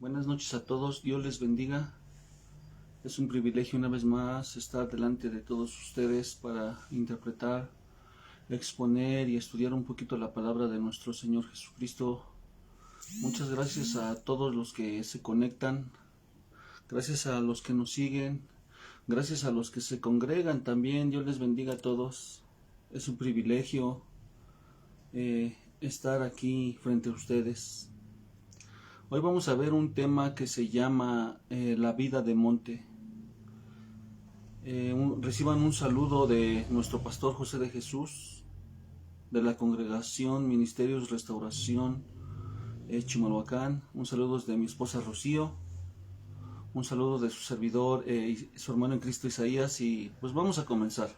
Buenas noches a todos, Dios les bendiga. Es un privilegio una vez más estar delante de todos ustedes para interpretar, exponer y estudiar un poquito la palabra de nuestro Señor Jesucristo. Muchas gracias a todos los que se conectan, gracias a los que nos siguen, gracias a los que se congregan también. Dios les bendiga a todos. Es un privilegio estar aquí frente a ustedes. Hoy vamos a ver un tema que se llama la vida de monte. Reciban un saludo de nuestro pastor José de Jesús, de la congregación Ministerios Restauración Chimalhuacán. Un saludo de mi esposa Rocío, un saludo de su servidor y su hermano en Cristo Isaías. Y pues vamos a comenzar.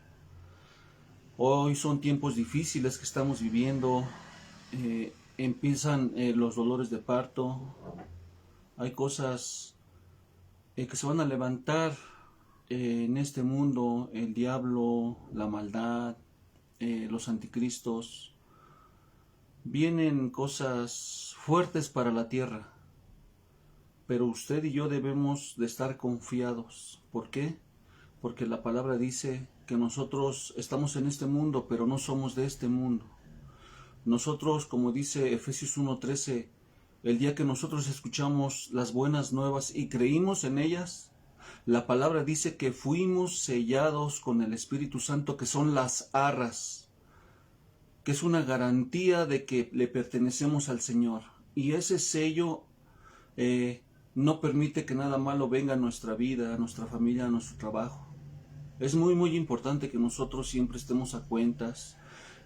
Hoy son tiempos difíciles que estamos viviendo. Empiezan los dolores de parto. Hay cosas que se van a levantar en este mundo: el diablo, la maldad, los anticristos. Vienen cosas fuertes para la tierra, pero usted y yo debemos de estar confiados. ¿Por qué? Porque la palabra dice que nosotros estamos en este mundo, pero no somos de este mundo. Nosotros, como dice Efesios 1:13, el día que nosotros escuchamos las buenas nuevas y creímos en ellas, la palabra dice que fuimos sellados con el Espíritu Santo, que son las arras, que es una garantía de que le pertenecemos al Señor. Y ese sello no permite que nada malo venga a nuestra vida, a nuestra familia, a nuestro trabajo. Es muy importante que nosotros siempre estemos a cuentas,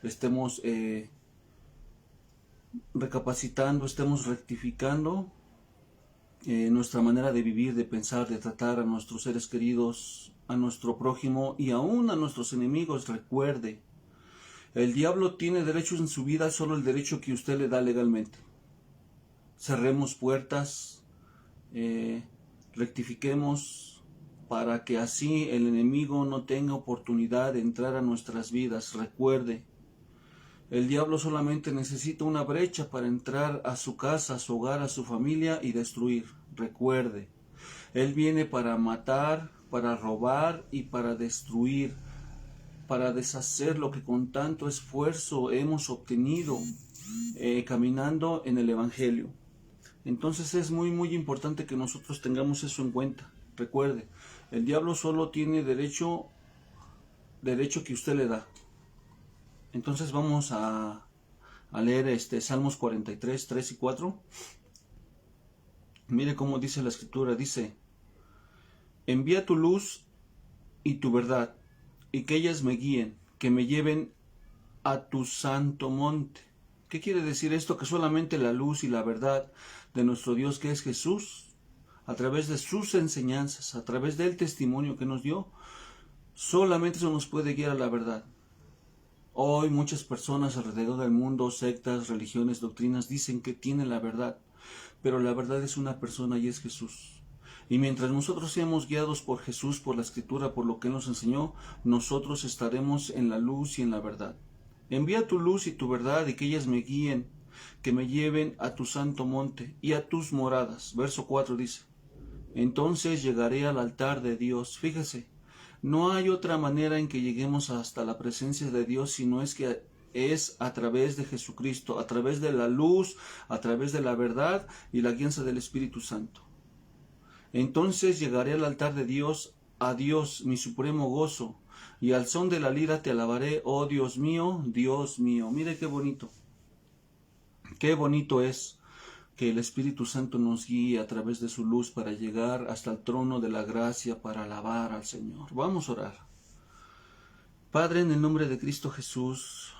estemos recapacitando, estemos rectificando nuestra manera de vivir, de pensar, de tratar a nuestros seres queridos, a nuestro prójimo y aún a nuestros enemigos. Recuerde, el diablo tiene derechos en su vida, solo el derecho que usted le da legalmente. Cerremos puertas, rectifiquemos, para que así el enemigo no tenga oportunidad de entrar a nuestras vidas. Recuerde, el diablo solamente necesita una brecha para entrar a su casa, a su hogar, a su familia y destruir. Recuerde, él viene para matar, para robar y para destruir, para deshacer lo que con tanto esfuerzo hemos obtenido caminando en el Evangelio. Entonces es muy importante que nosotros tengamos eso en cuenta. Recuerde, el diablo solo tiene derecho que usted le da. Entonces vamos a leer Salmos 43, 3 y 4. Mire cómo dice la escritura. Dice: envía tu luz y tu verdad, y que ellas me guíen, que me lleven a tu santo monte. ¿Qué quiere decir esto? Que solamente la luz y la verdad de nuestro Dios, que es Jesús, a través de sus enseñanzas, a través del testimonio que nos dio, solamente eso nos puede guiar a la verdad. Hoy muchas personas alrededor del mundo, sectas, religiones, doctrinas, dicen que tienen la verdad, pero la verdad es una persona y es Jesús. Y mientras nosotros seamos guiados por Jesús, por la Escritura, por lo que Él nos enseñó, nosotros estaremos en la luz y en la verdad. Envía tu luz y tu verdad, y que ellas me guíen, que me lleven a tu santo monte y a tus moradas. Verso 4 dice: entonces llegaré al altar de Dios. Fíjese, no hay otra manera en que lleguemos hasta la presencia de Dios, sino es a través de Jesucristo, a través de la luz, a través de la verdad y la guianza del Espíritu Santo. Entonces llegaré al altar de Dios, a Dios, mi supremo gozo, y al son de la lira te alabaré, oh Dios mío, Dios mío. Mire qué bonito es que el Espíritu Santo nos guíe a través de su luz para llegar hasta el trono de la gracia para alabar al Señor. Vamos a orar. Padre, en el nombre de Cristo Jesús,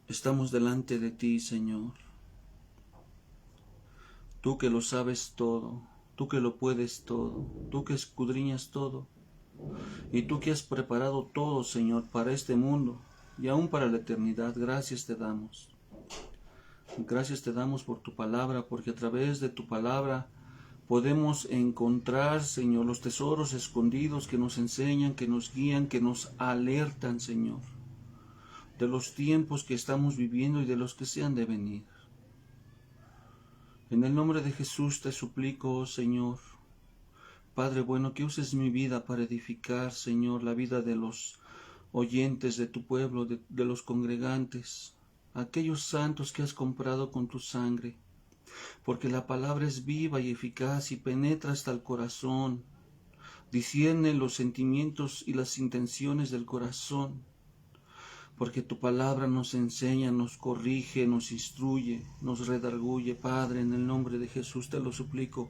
estamos delante de ti, Señor. Tú que lo sabes todo, tú que lo puedes todo, tú que escudriñas todo, y tú que has preparado todo, Señor, para este mundo y aún para la eternidad. Gracias te damos. Gracias te damos por tu palabra, porque a través de tu palabra podemos encontrar, Señor, los tesoros escondidos que nos enseñan, que nos guían, que nos alertan, Señor, de los tiempos que estamos viviendo y de los que se han de venir. En el nombre de Jesús te suplico, oh Señor, Padre bueno, que uses mi vida para edificar, Señor, la vida de los oyentes de tu pueblo, de los congregantes, aquellos santos que has comprado con tu sangre, porque la palabra es viva y eficaz y penetra hasta el corazón, discierne los sentimientos y las intenciones del corazón, porque tu palabra nos enseña, nos corrige, nos instruye, nos redarguye. Padre, en el nombre de Jesús te lo suplico,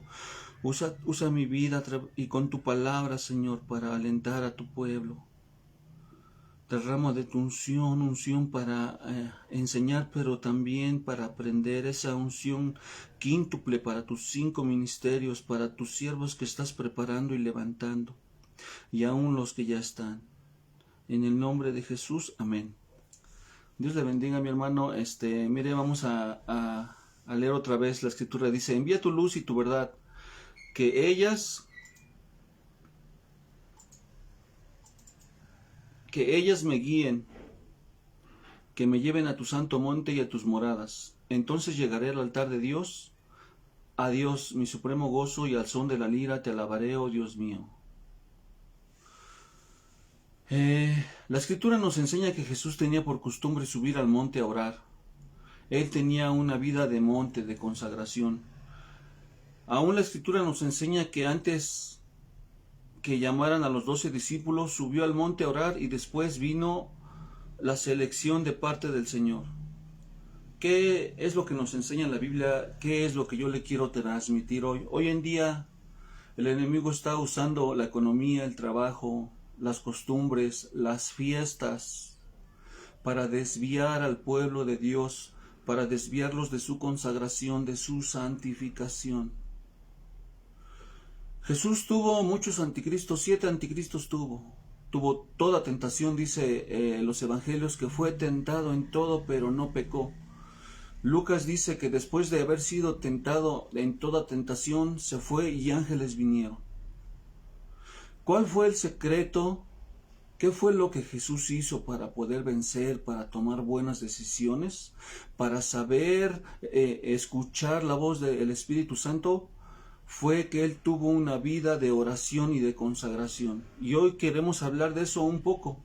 usa mi vida y con tu palabra, Señor, para alentar a tu pueblo. Derrama de tu unción para enseñar, pero también para aprender, esa unción quíntuple para tus 5 ministerios, para tus siervos que estás preparando y levantando, y aún los que ya están. En el nombre de Jesús, amén. Dios le bendiga, mi hermano. Mire, vamos a leer otra vez la escritura. Dice, envía tu luz y tu verdad, que ellas me guíen, que me lleven a tu santo monte y a tus moradas. Entonces llegaré al altar de Dios, a Dios, mi supremo gozo, y al son de la lira te alabaré, oh Dios mío. La escritura nos enseña que Jesús tenía por costumbre subir al monte a orar. Él tenía una vida de monte, de consagración. Aún la escritura nos enseña que antes que llamaran a los 12 discípulos, subió al monte a orar y después vino la selección de parte del Señor. ¿Qué es lo que nos enseña la Biblia? ¿Qué es lo que yo le quiero transmitir hoy? Hoy en día el enemigo está usando la economía, el trabajo, las costumbres, las fiestas, para desviar al pueblo de Dios, para desviarlos de su consagración, de su santificación. Jesús tuvo muchos anticristos, 7 anticristos tuvo toda tentación, dice los evangelios, que fue tentado en todo, pero no pecó. Lucas dice que después de haber sido tentado en toda tentación, se fue y ángeles vinieron. ¿Cuál fue el secreto? ¿Qué fue lo que Jesús hizo para poder vencer, para tomar buenas decisiones, para saber escuchar la voz del Espíritu Santo? Fue que Él tuvo una vida de oración y de consagración. Y hoy queremos hablar de eso un poco.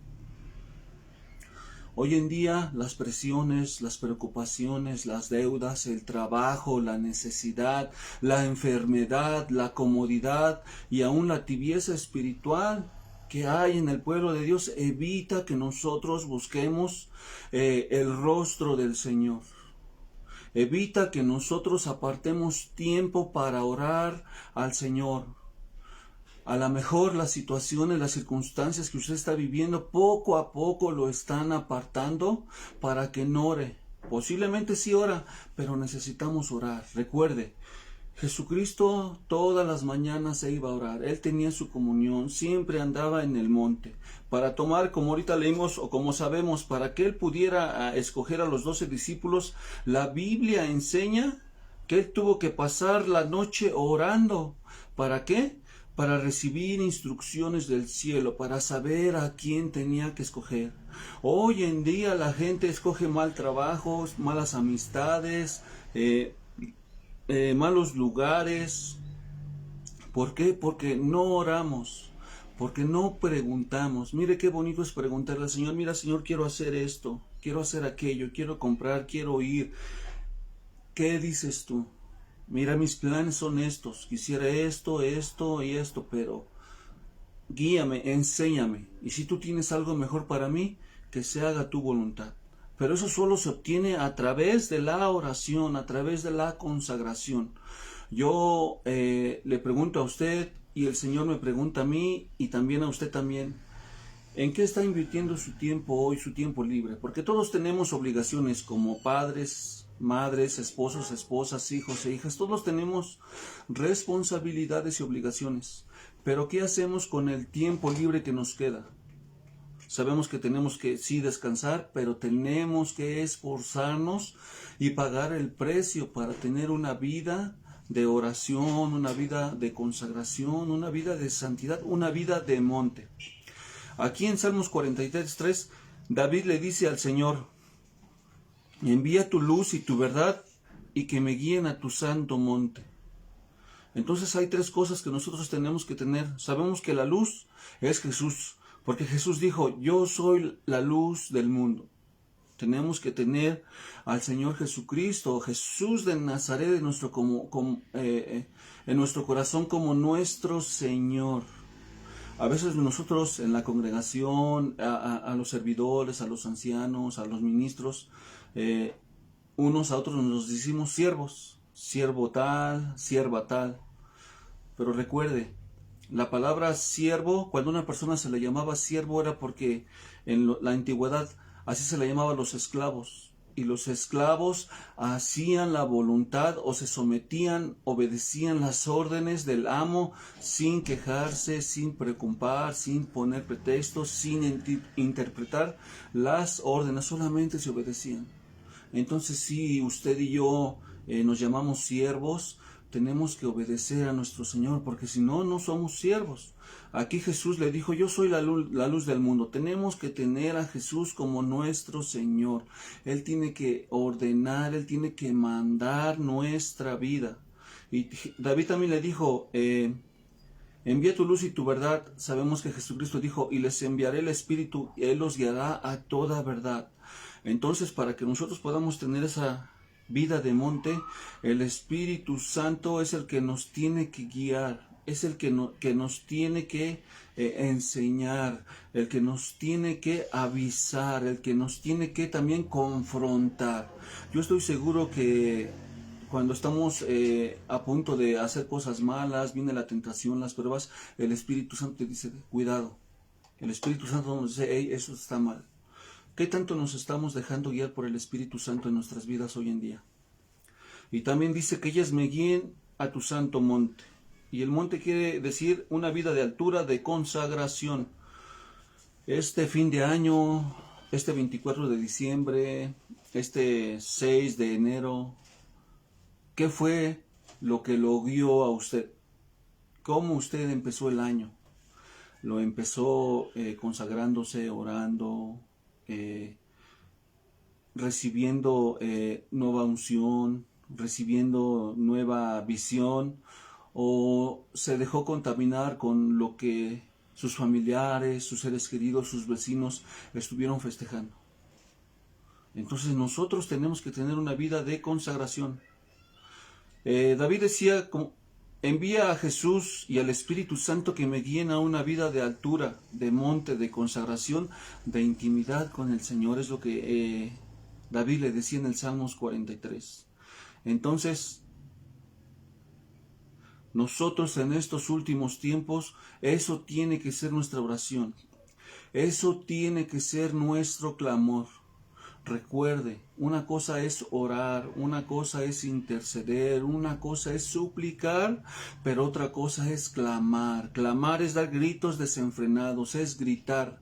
Hoy en día las presiones, las preocupaciones, las deudas, el trabajo, la necesidad, la enfermedad, la comodidad y aún la tibieza espiritual que hay en el pueblo de Dios evita que nosotros busquemos el rostro del Señor. Evita que nosotros apartemos tiempo para orar al Señor. A lo mejor las situaciones, las circunstancias que usted está viviendo, poco a poco lo están apartando para que no ore. Posiblemente sí ora, pero necesitamos orar. Recuerde, Jesucristo todas las mañanas se iba a orar. Él tenía su comunión, siempre andaba en el monte. Para tomar, como ahorita leímos, o como sabemos, para que Él pudiera escoger a los 12 discípulos, la Biblia enseña que Él tuvo que pasar la noche orando. ¿Para qué? Para recibir instrucciones del cielo, para saber a quién tenía que escoger. Hoy en día la gente escoge mal trabajo, malas amistades, malos lugares. ¿Por qué? Porque no oramos, porque no preguntamos. Mire qué bonito es preguntarle al Señor, mira Señor, quiero hacer esto, quiero hacer aquello, quiero comprar, quiero ir. ¿Qué dices tú? Mira, mis planes son estos, quisiera esto, esto y esto, pero guíame, enséñame. Y si tú tienes algo mejor para mí, que se haga tu voluntad. Pero eso solo se obtiene a través de la oración, a través de la consagración. Yo le pregunto a usted y el Señor me pregunta a mí y también a usted también. ¿En qué está invirtiendo su tiempo hoy, su tiempo libre? Porque todos tenemos obligaciones como padres, madres, esposos, esposas, hijos e hijas. Todos tenemos responsabilidades y obligaciones. Pero ¿qué hacemos con el tiempo libre que nos queda? Sabemos que tenemos que sí descansar, pero tenemos que esforzarnos y pagar el precio para tener una vida de oración, una vida de consagración, una vida de santidad, una vida de monte. Aquí en Salmos 43:3, David le dice al Señor, envía tu luz y tu verdad, y que me guíen a tu santo monte. Entonces hay tres cosas que nosotros tenemos que tener. Sabemos que la luz es Jesús, porque Jesús dijo, yo soy la luz del mundo. Tenemos que tener al Señor Jesucristo, Jesús de Nazaret, en nuestro corazón como nuestro Señor. A veces nosotros en la congregación, a los servidores, a los ancianos, a los ministros, unos a otros nos decimos siervos, siervo tal, sierva tal. Pero recuerde, la palabra siervo, cuando a una persona se le llamaba siervo era porque en la antigüedad así se le llamaba a los esclavos. Y los esclavos hacían la voluntad o se sometían, obedecían las órdenes del amo sin quejarse, sin preocupar, sin poner pretextos, sin interpretar las órdenes, solamente se obedecían. Entonces si usted y yo nos llamamos siervos, tenemos que obedecer a nuestro Señor, porque si no, no somos siervos. Aquí Jesús le dijo, yo soy la luz del mundo. Tenemos que tener a Jesús como nuestro Señor. Él tiene que ordenar, Él tiene que mandar nuestra vida. Y David también le dijo, envía tu luz y tu verdad. Sabemos que Jesucristo dijo, y les enviaré el Espíritu, y Él los guiará a toda verdad. Entonces, para que nosotros podamos tener esa vida de monte, el Espíritu Santo es el que nos tiene que guiar, es el que nos tiene que enseñar, el que nos tiene que avisar, el que nos tiene que también confrontar. Yo estoy seguro que cuando estamos a punto de hacer cosas malas, viene la tentación, las pruebas, el Espíritu Santo te dice, cuidado. El Espíritu Santo nos dice, hey, eso está mal. ¿Qué tanto nos estamos dejando guiar por el Espíritu Santo en nuestras vidas hoy en día? Y también dice que ellas me guíen a tu santo monte. Y el monte quiere decir una vida de altura, de consagración. Este fin de año, este 24 de diciembre, este 6 de enero, ¿qué fue lo que lo guió a usted? ¿Cómo usted empezó el año? Lo empezó consagrándose, orando, recibiendo nueva unción, recibiendo nueva visión, o se dejó contaminar con lo que sus familiares, sus seres queridos, sus vecinos estuvieron festejando. Entonces nosotros tenemos que tener una vida de consagración. David decía, envía a Jesús y al Espíritu Santo que me guíen a una vida de altura, de monte, de consagración, de intimidad con el Señor. Es lo que David le decía en el Salmos 43. Entonces, nosotros en estos últimos tiempos, eso tiene que ser nuestra oración. Eso tiene que ser nuestro clamor. Recuerde, una cosa es orar, una cosa es interceder, una cosa es suplicar, pero otra cosa es clamar. Clamar es dar gritos desenfrenados, es gritar.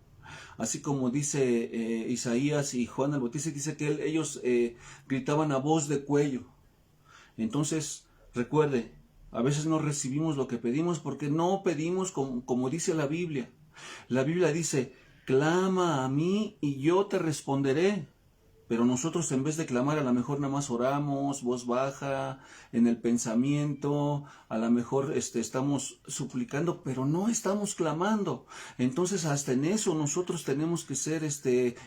Así como dice Isaías y Juan el Bautista, dice que ellos gritaban a voz de cuello. Entonces, recuerde, a veces no recibimos lo que pedimos porque no pedimos como dice la Biblia. La Biblia dice, clama a mí y yo te responderé. Pero nosotros en vez de clamar a lo mejor nada más oramos, voz baja, en el pensamiento, a lo mejor estamos suplicando, pero no estamos clamando. Entonces hasta en eso nosotros tenemos que ser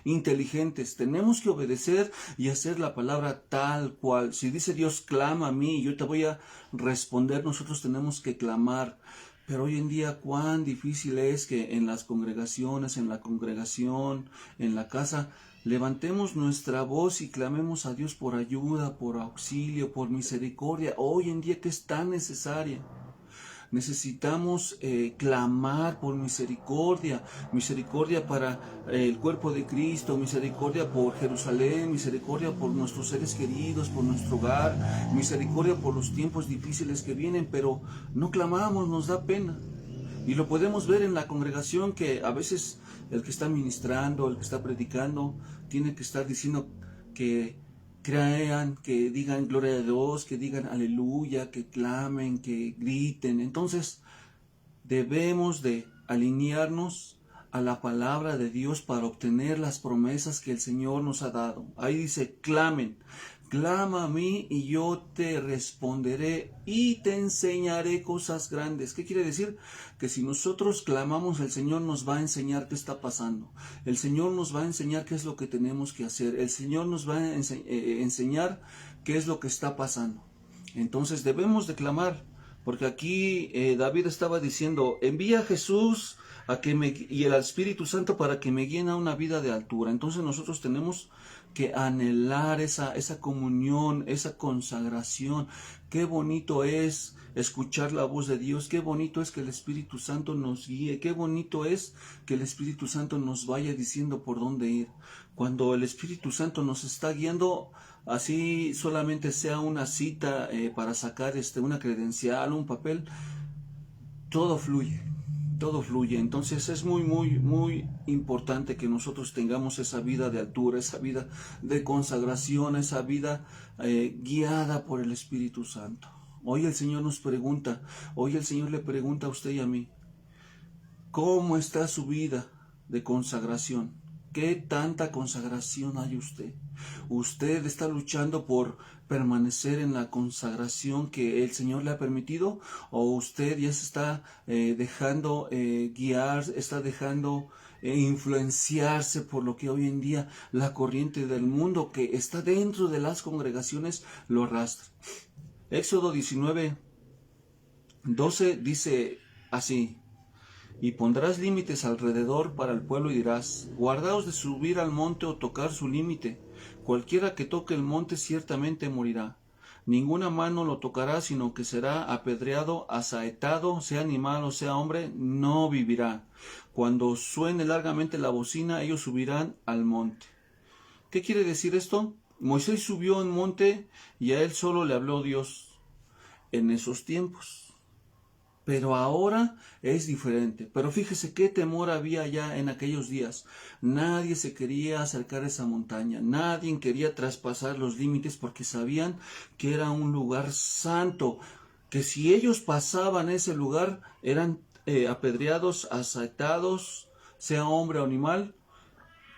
inteligentes, tenemos que obedecer y hacer la palabra tal cual. Si dice Dios, clama a mí y yo te voy a responder, nosotros tenemos que clamar. Pero hoy en día cuán difícil es que en las congregaciones, en la congregación, en la casa, levantemos nuestra voz y clamemos a Dios por ayuda, por auxilio, por misericordia. Hoy en día que es tan necesaria. Necesitamos clamar por misericordia, misericordia para el cuerpo de Cristo, misericordia por Jerusalén, misericordia por nuestros seres queridos, por nuestro hogar, misericordia por los tiempos difíciles que vienen, pero no clamamos, nos da pena. Y lo podemos ver en la congregación que a veces el que está ministrando, el que está predicando, tiene que estar diciendo que crean, que digan gloria a Dios, que digan aleluya, que clamen, que griten. Entonces debemos de alinearnos a la palabra de Dios para obtener las promesas que el Señor nos ha dado. Ahí dice, clamen. clama a mí y yo te responderé y te enseñaré cosas grandes. ¿Qué quiere decir? Que si nosotros clamamos, el Señor nos va a enseñar qué está pasando. El Señor nos va a enseñar qué es lo que tenemos que hacer. El Señor nos va a enseñar qué es lo que está pasando. Entonces debemos de clamar, porque aquí David estaba diciendo, envía a Jesús y el Espíritu Santo para que me guíen a una vida de altura. Entonces nosotros tenemos que anhelar esa comunión, esa consagración. Qué bonito es escuchar la voz de Dios, qué bonito es que el Espíritu Santo nos guíe, qué bonito es que el Espíritu Santo nos vaya diciendo por dónde ir. Cuando el Espíritu Santo nos está guiando, así solamente sea una cita para sacar una credencial, un papel, todo fluye. Todo fluye. Entonces es muy, muy, muy importante que nosotros tengamos esa vida de altura, esa vida de consagración, esa vida guiada por el Espíritu Santo. Hoy el Señor nos pregunta, hoy el Señor le pregunta a usted y a mí, ¿cómo está su vida de consagración? ¿Qué tanta consagración hay usted? ¿Usted está luchando por permanecer en la consagración que el Señor le ha permitido? ¿O usted ya se está dejando guiar, está dejando influenciarse por lo que hoy en día la corriente del mundo que está dentro de las congregaciones lo arrastra? Éxodo 19:12 dice así: y pondrás límites alrededor para el pueblo y dirás, guardaos de subir al monte o tocar su límite. Cualquiera que toque el monte ciertamente morirá. Ninguna mano lo tocará, sino que será apedreado, asaetado, sea animal o sea hombre, no vivirá. Cuando suene largamente la bocina, ellos subirán al monte. ¿Qué quiere decir esto? Moisés subió al monte y a él solo le habló Dios en esos tiempos. Pero ahora es diferente. Pero fíjese qué temor había ya en aquellos días. Nadie se quería acercar a esa montaña. Nadie quería traspasar los límites porque sabían que era un lugar santo. Que si ellos pasaban ese lugar eran apedreados, asaetados, sea hombre o animal,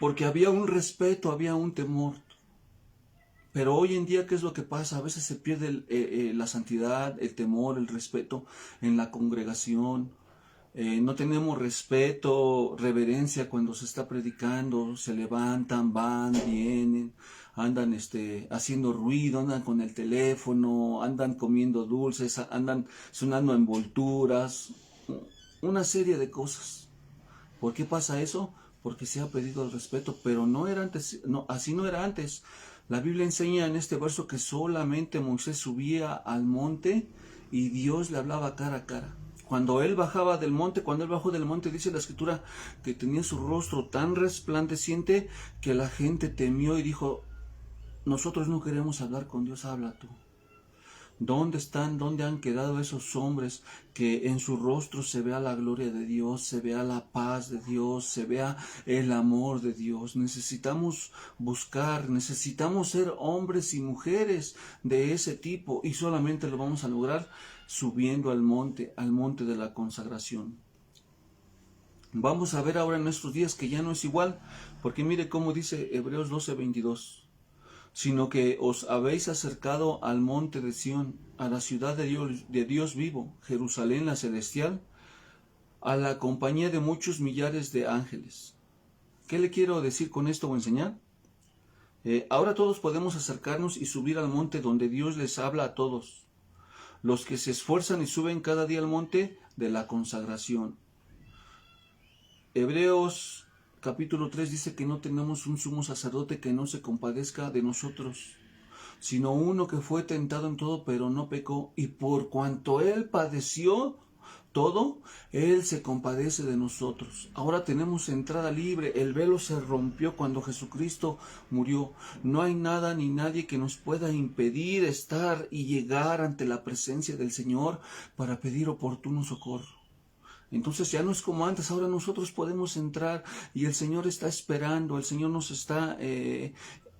porque había un respeto, había un temor. Pero hoy en día, ¿qué es lo que pasa? A veces se pierde la santidad, el temor, el respeto en la congregación. No tenemos respeto, reverencia cuando se está predicando. Se levantan, van, vienen, andan haciendo ruido, andan con el teléfono, andan comiendo dulces, andan sonando envolturas. Una serie de cosas. ¿Por qué pasa eso? Porque se ha pedido el respeto, pero no era antes, no, así no era antes. La Biblia enseña en este verso que solamente Moisés subía al monte y Dios le hablaba cara a cara. Cuando él bajó del monte, dice la Escritura que tenía su rostro tan resplandeciente que la gente temió y dijo, nosotros no queremos hablar con Dios, habla tú. ¿Dónde están? ¿Dónde han quedado esos hombres que en su rostro se vea la gloria de Dios, se vea la paz de Dios, se vea el amor de Dios? Necesitamos buscar, necesitamos ser hombres y mujeres de ese tipo y solamente lo vamos a lograr subiendo al monte de la consagración. Vamos a ver ahora en estos días que ya no es igual, porque mire cómo dice Hebreos 12:22. Sino que os habéis acercado al monte de Sión, a la ciudad de Dios vivo, Jerusalén la celestial, a la compañía de muchos millares de ángeles. ¿Qué le quiero decir con esto o enseñar? Ahora todos podemos acercarnos y subir al monte donde Dios les habla a todos. Los que se esfuerzan y suben cada día al monte de la consagración. Hebreos capítulo 3 dice que no tenemos un sumo sacerdote que no se compadezca de nosotros, sino uno que fue tentado en todo, pero no pecó, y por cuanto él padeció todo, él se compadece de nosotros. Ahora tenemos entrada libre, el velo se rompió cuando Jesucristo murió. No hay nada ni nadie que nos pueda impedir estar y llegar ante la presencia del Señor para pedir oportuno socorro. Entonces ya no es como antes, ahora nosotros podemos entrar y el Señor está esperando, el Señor nos está,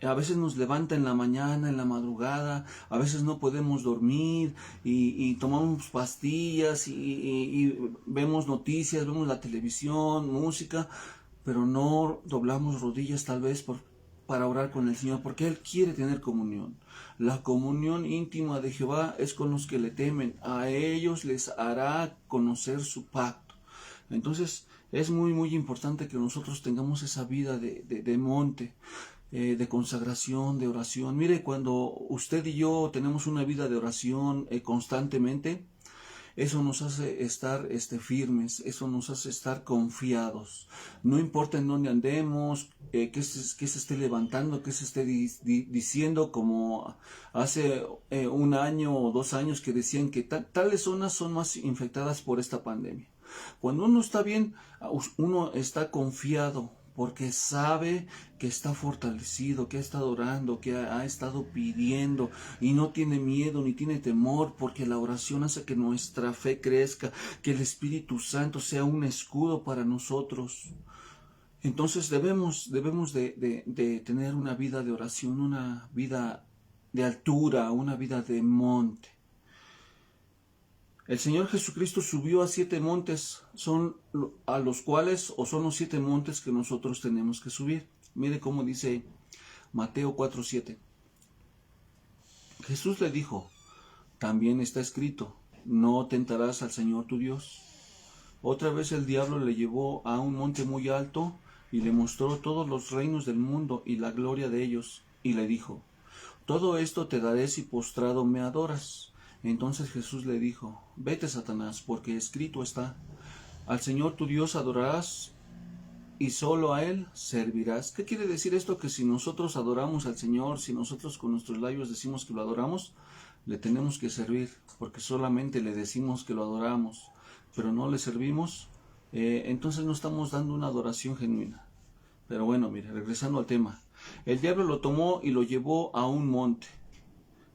a veces nos levanta en la mañana, en la madrugada, a veces no podemos dormir y tomamos pastillas y vemos noticias, vemos la televisión, música, pero no doblamos rodillas tal vez para orar con el Señor, porque Él quiere tener comunión. La comunión íntima de Jehová es con los que le temen, a ellos les hará conocer su pacto. Entonces es muy importante que nosotros tengamos esa vida de monte, de consagración, de oración. Mire, cuando usted y yo tenemos una vida de oración constantemente, eso nos hace estar firmes, eso nos hace estar confiados. No importa en dónde andemos, que se esté levantando, que se esté diciendo, como hace 1 año o 2 años que decían que tales zonas son más infectadas por esta pandemia. Cuando uno está bien, uno está confiado, porque sabe que está fortalecido, que ha estado orando, que ha estado pidiendo y no tiene miedo ni tiene temor, porque la oración hace que nuestra fe crezca, que el Espíritu Santo sea un escudo para nosotros. Entonces debemos de tener una vida de oración, una vida de altura, una vida de monte. El Señor Jesucristo subió a 7 montes, son a los cuales, o son los 7 montes que nosotros tenemos que subir. Mire cómo dice Mateo 4:7. Jesús le dijo, también está escrito, no tentarás al Señor tu Dios. Otra vez el diablo le llevó a un monte muy alto y le mostró todos los reinos del mundo y la gloria de ellos, y le dijo, todo esto te daré si postrado me adoras. Entonces Jesús le dijo, vete, Satanás, porque escrito está, al Señor tu Dios adorarás y solo a Él servirás. ¿Qué quiere decir esto? Que si nosotros adoramos al Señor, si nosotros con nuestros labios decimos que lo adoramos, le tenemos que servir, porque solamente le decimos que lo adoramos, pero no le servimos, entonces no estamos dando una adoración genuina. Pero bueno, mire, regresando al tema, el diablo lo tomó y lo llevó a un monte.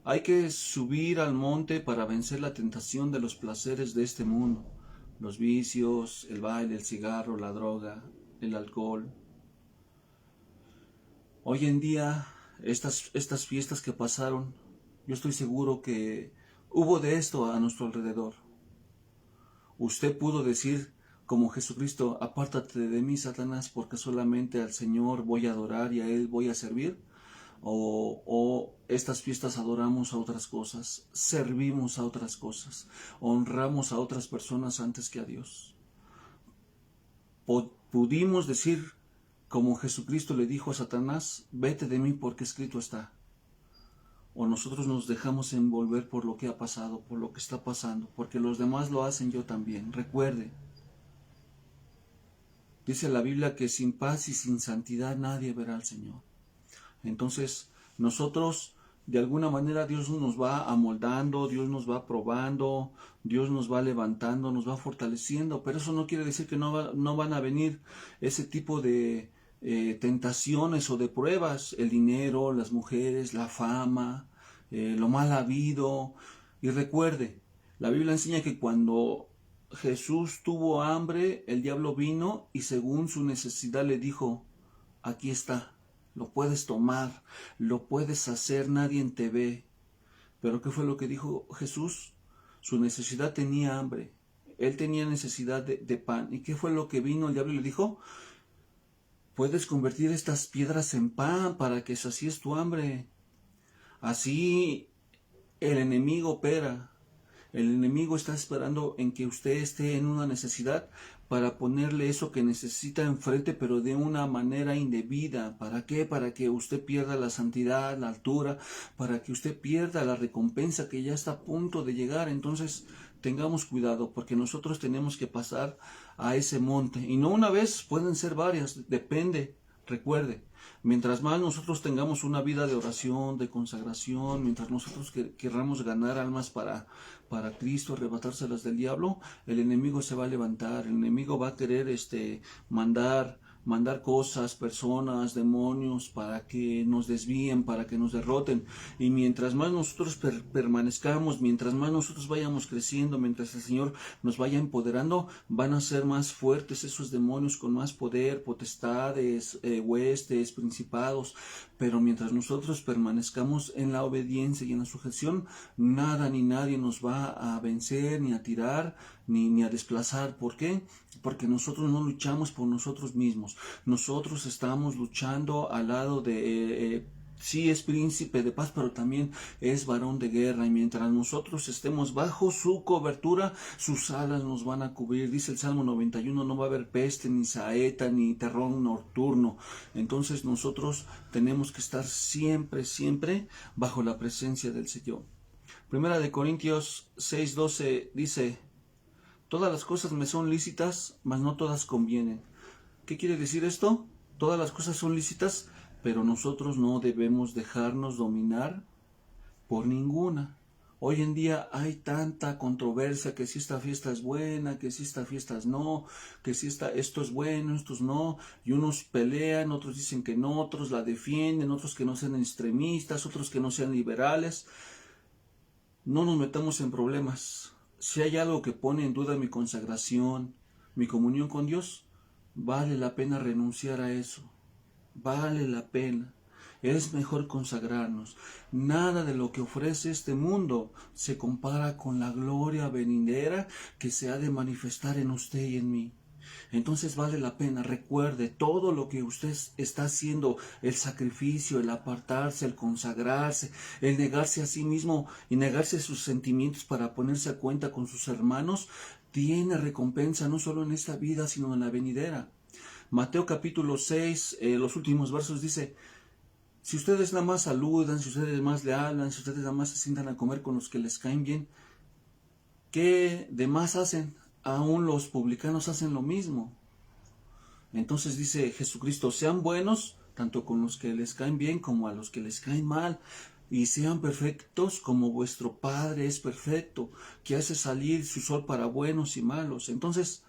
Hay que subir al monte para vencer la tentación de los placeres de este mundo, los vicios, el baile, el cigarro, la droga, el alcohol. Hoy en día, estas fiestas que pasaron, yo estoy seguro que hubo de esto a nuestro alrededor. Usted pudo decir, como Jesucristo, apártate de mí, Satanás, porque solamente al Señor voy a adorar y a Él voy a servir. O estas fiestas adoramos a otras cosas, servimos a otras cosas, honramos a otras personas antes que a Dios. Pudimos decir, como Jesucristo le dijo a Satanás, vete de mí porque escrito está. O nosotros nos dejamos envolver por lo que ha pasado, por lo que está pasando, porque los demás lo hacen, yo también. Recuerde, dice la Biblia que sin paz y sin santidad nadie verá al Señor. Entonces, nosotros, de alguna manera, Dios nos va amoldando, Dios nos va probando, Dios nos va levantando, nos va fortaleciendo, pero eso no quiere decir que no van a venir ese tipo de tentaciones o de pruebas, el dinero, las mujeres, la fama, lo mal habido. Y recuerde, la Biblia enseña que cuando Jesús tuvo hambre, el diablo vino y según su necesidad le dijo, aquí está. Lo puedes tomar, lo puedes hacer, nadie te ve. Pero ¿qué fue lo que dijo Jesús? Su necesidad tenía hambre. Él tenía necesidad de pan. ¿Y qué fue lo que vino el diablo y le dijo? Puedes convertir estas piedras en pan para que sacies tu hambre. Así el enemigo opera. El enemigo está esperando en que usted esté en una necesidad para ponerle eso que necesita enfrente, pero de una manera indebida. ¿Para qué? Para que usted pierda la santidad, la altura, para que usted pierda la recompensa que ya está a punto de llegar. Entonces, tengamos cuidado, porque nosotros tenemos que pasar a ese monte. Y no una vez, pueden ser varias, depende. Recuerde, mientras más nosotros tengamos una vida de oración, de consagración, mientras nosotros querramos ganar almas para Cristo, arrebatárselas del diablo, el enemigo se va a levantar, el enemigo va a querer mandar cosas, personas, demonios, para que nos desvíen, para que nos derroten. Y mientras más nosotros permanezcamos, mientras más nosotros vayamos creciendo, mientras el Señor nos vaya empoderando, van a ser más fuertes esos demonios con más poder, potestades, huestes, principados. Pero mientras nosotros permanezcamos en la obediencia y en la sujeción, nada ni nadie nos va a vencer, ni a tirar, ni a desplazar. ¿Por qué? Porque nosotros no luchamos por nosotros mismos. Nosotros estamos luchando al lado de... sí es príncipe de paz, pero también es varón de guerra, y mientras nosotros estemos bajo su cobertura, sus alas nos van a cubrir. Dice el Salmo 91, no va a haber peste, ni saeta, ni terror nocturno. Entonces nosotros tenemos que estar siempre, siempre bajo la presencia del Señor. Primera de Corintios 6:12 dice, todas las cosas me son lícitas, mas no todas convienen. ¿Qué quiere decir esto? Todas las cosas son lícitas, pero nosotros no debemos dejarnos dominar por ninguna. Hoy en día hay tanta controversia, que si esta fiesta es buena, que si esta fiesta es no, que si esto es bueno, esto es no, y unos pelean, otros dicen que no, otros la defienden, otros que no sean extremistas, otros que no sean liberales. No nos metamos en problemas. Si hay algo que pone en duda mi consagración, mi comunión con Dios, vale la pena renunciar a eso. Vale la pena. Es mejor consagrarnos. Nada de lo que ofrece este mundo se compara con la gloria venidera que se ha de manifestar en usted y en mí. Entonces vale la pena. Recuerde todo lo que usted está haciendo, el sacrificio, el apartarse, el consagrarse, el negarse a sí mismo y negarse a sus sentimientos para ponerse a cuenta con sus hermanos, tiene recompensa no solo en esta vida, sino en la venidera. Mateo capítulo 6, los últimos versos dice, si ustedes nada más saludan, si ustedes más le hablan, si ustedes nada más se sientan a comer con los que les caen bien, ¿qué demás hacen? Aún los publicanos hacen lo mismo. Entonces dice Jesucristo, sean buenos tanto con los que les caen bien como a los que les caen mal, y sean perfectos como vuestro Padre es perfecto, que hace salir su sol para buenos y malos. Entonces,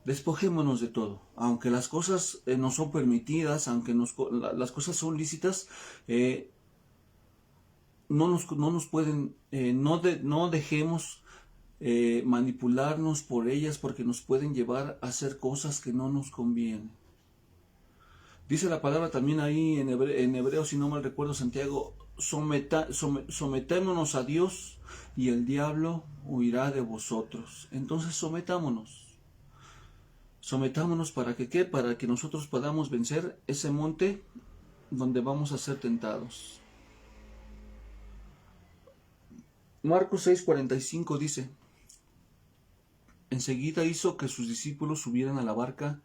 despojémonos de todo, aunque las cosas no son permitidas, aunque las cosas son lícitas, no nos pueden, no dejemos manipularnos por ellas, porque nos pueden llevar a hacer cosas que no nos convienen. Dice la palabra también ahí en hebreo, si no mal recuerdo, Santiago, sometémonos a Dios y el diablo huirá de vosotros. Entonces sometámonos. Sometámonos para que ¿qué? Para que nosotros podamos vencer ese monte donde vamos a ser tentados. Marcos 6:45 dice, enseguida hizo que sus discípulos subieran a la barca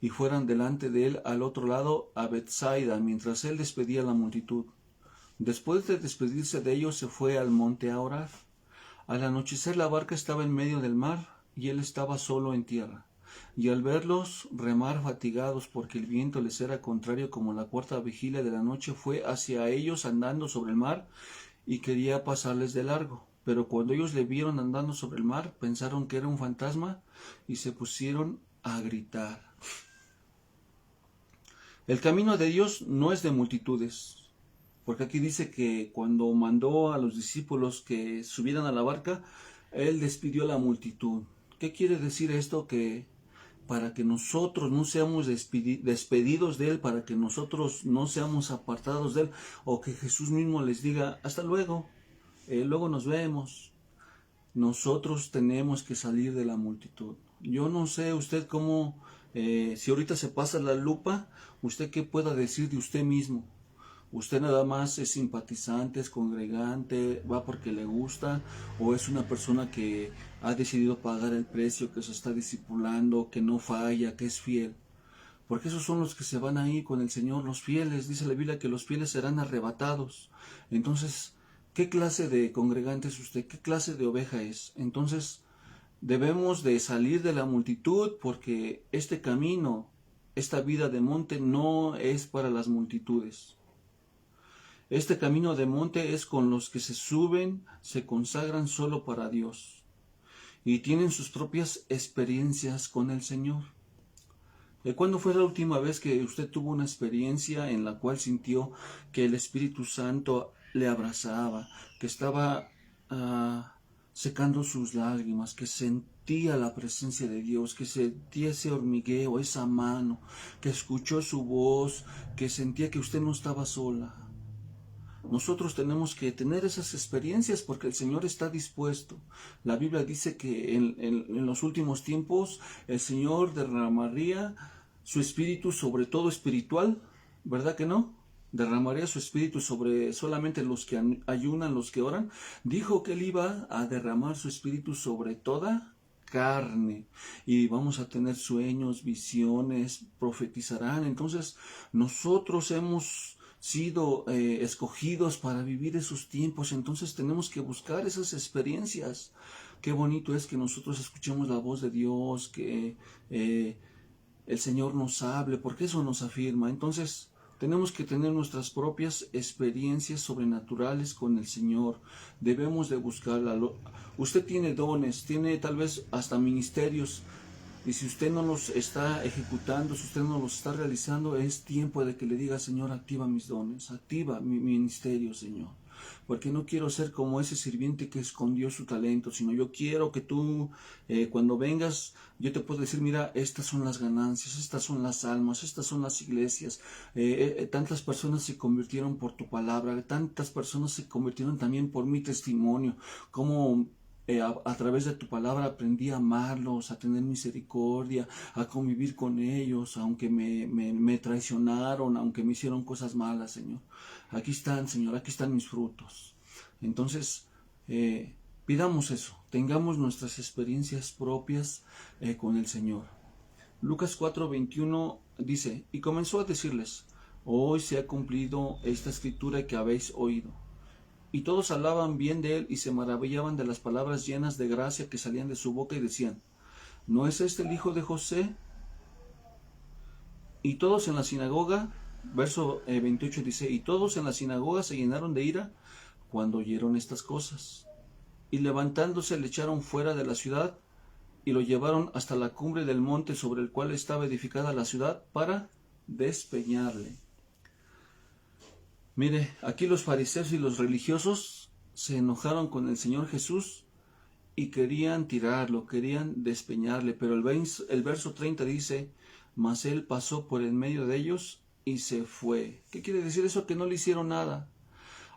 y fueran delante de él al otro lado a Betsaida, mientras él despedía a la multitud. Después de despedirse de ellos, se fue al monte a orar. Al anochecer la barca estaba en medio del mar y él estaba solo en tierra. Y al verlos remar fatigados porque el viento les era contrario como la cuarta vigilia de la noche, fue hacia ellos andando sobre el mar y quería pasarles de largo. Pero cuando ellos le vieron andando sobre el mar, pensaron que era un fantasma y se pusieron a gritar. El camino de Dios no es de multitudes, porque aquí dice que cuando mandó a los discípulos que subieran a la barca, él despidió a la multitud. ¿Qué quiere decir esto? Que para que nosotros no seamos despedidos de él, para que nosotros no seamos apartados de él, o que Jesús mismo les diga, hasta luego, luego nos vemos. Nosotros tenemos que salir de la multitud. Yo no sé usted cómo, si ahorita se pasa la lupa, usted qué pueda decir de usted mismo. Usted nada más es simpatizante, es congregante, va porque le gusta, o es una persona que ha decidido pagar el precio, que se está discipulando, que no falla, que es fiel. Porque esos son los que se van ahí con el Señor, los fieles. Dice la Biblia que los fieles serán arrebatados. Entonces, ¿qué clase de congregante es usted? ¿Qué clase de oveja es? Entonces, debemos de salir de la multitud, porque este camino, esta vida de monte no es para las multitudes. Este camino de monte es con los que se suben, se consagran solo para Dios y tienen sus propias experiencias con el Señor. ¿Cuándo fue la última vez que usted tuvo una experiencia en la cual sintió que el Espíritu Santo le abrazaba, que estaba secando sus lágrimas, que sentía la presencia de Dios, que sentía ese hormigueo, esa mano, que escuchó su voz, que sentía que usted no estaba sola. Nosotros tenemos que tener esas experiencias porque el Señor está dispuesto. La Biblia dice que en los últimos tiempos el Señor derramaría su espíritu sobre todo espiritual, ¿verdad que no? Derramaría su espíritu sobre solamente los que ayunan, los que oran. Dijo que Él iba a derramar su espíritu sobre toda carne y vamos a tener sueños, visiones, profetizarán. Entonces nosotros hemos sido escogidos para vivir esos tiempos, entonces tenemos que buscar esas experiencias. Qué bonito es que nosotros escuchemos la voz de Dios, que el Señor nos hable, porque eso nos afirma. Entonces tenemos que tener nuestras propias experiencias sobrenaturales con el Señor. Debemos de buscarla. Usted tiene dones, tiene tal vez hasta ministerios. Y si usted no los está ejecutando, si usted no los está realizando, es tiempo de que le diga, Señor, activa mis dones, activa mi ministerio, Señor. Porque no quiero ser como ese sirviente que escondió su talento, sino yo quiero que tú, cuando vengas, yo te puedo decir, mira, estas son las ganancias, estas son las almas, estas son las iglesias. Tantas personas se convirtieron por tu palabra, tantas personas se convirtieron también por mi testimonio, como a través de tu palabra aprendí a amarlos, a tener misericordia, a convivir con ellos, aunque me traicionaron, aunque me hicieron cosas malas, Señor. Aquí están, Señor, aquí están mis frutos. Entonces, pidamos eso, tengamos nuestras experiencias propias con el Señor. Lucas 4:21 dice, y comenzó a decirles, hoy se ha cumplido esta escritura que habéis oído. Y todos hablaban bien de él y se maravillaban de las palabras llenas de gracia que salían de su boca y decían, ¿no es este el hijo de José? Y todos en la sinagoga, verso 28 dice, y todos en la sinagoga se llenaron de ira cuando oyeron estas cosas. Y levantándose le echaron fuera de la ciudad y lo llevaron hasta la cumbre del monte sobre el cual estaba edificada la ciudad para despeñarle. Mire, aquí los fariseos y los religiosos se enojaron con el Señor Jesús y querían tirarlo, querían despeñarle, pero el verso 30 dice, mas él pasó por en medio de ellos y se fue. ¿Qué quiere decir eso? Que no le hicieron nada.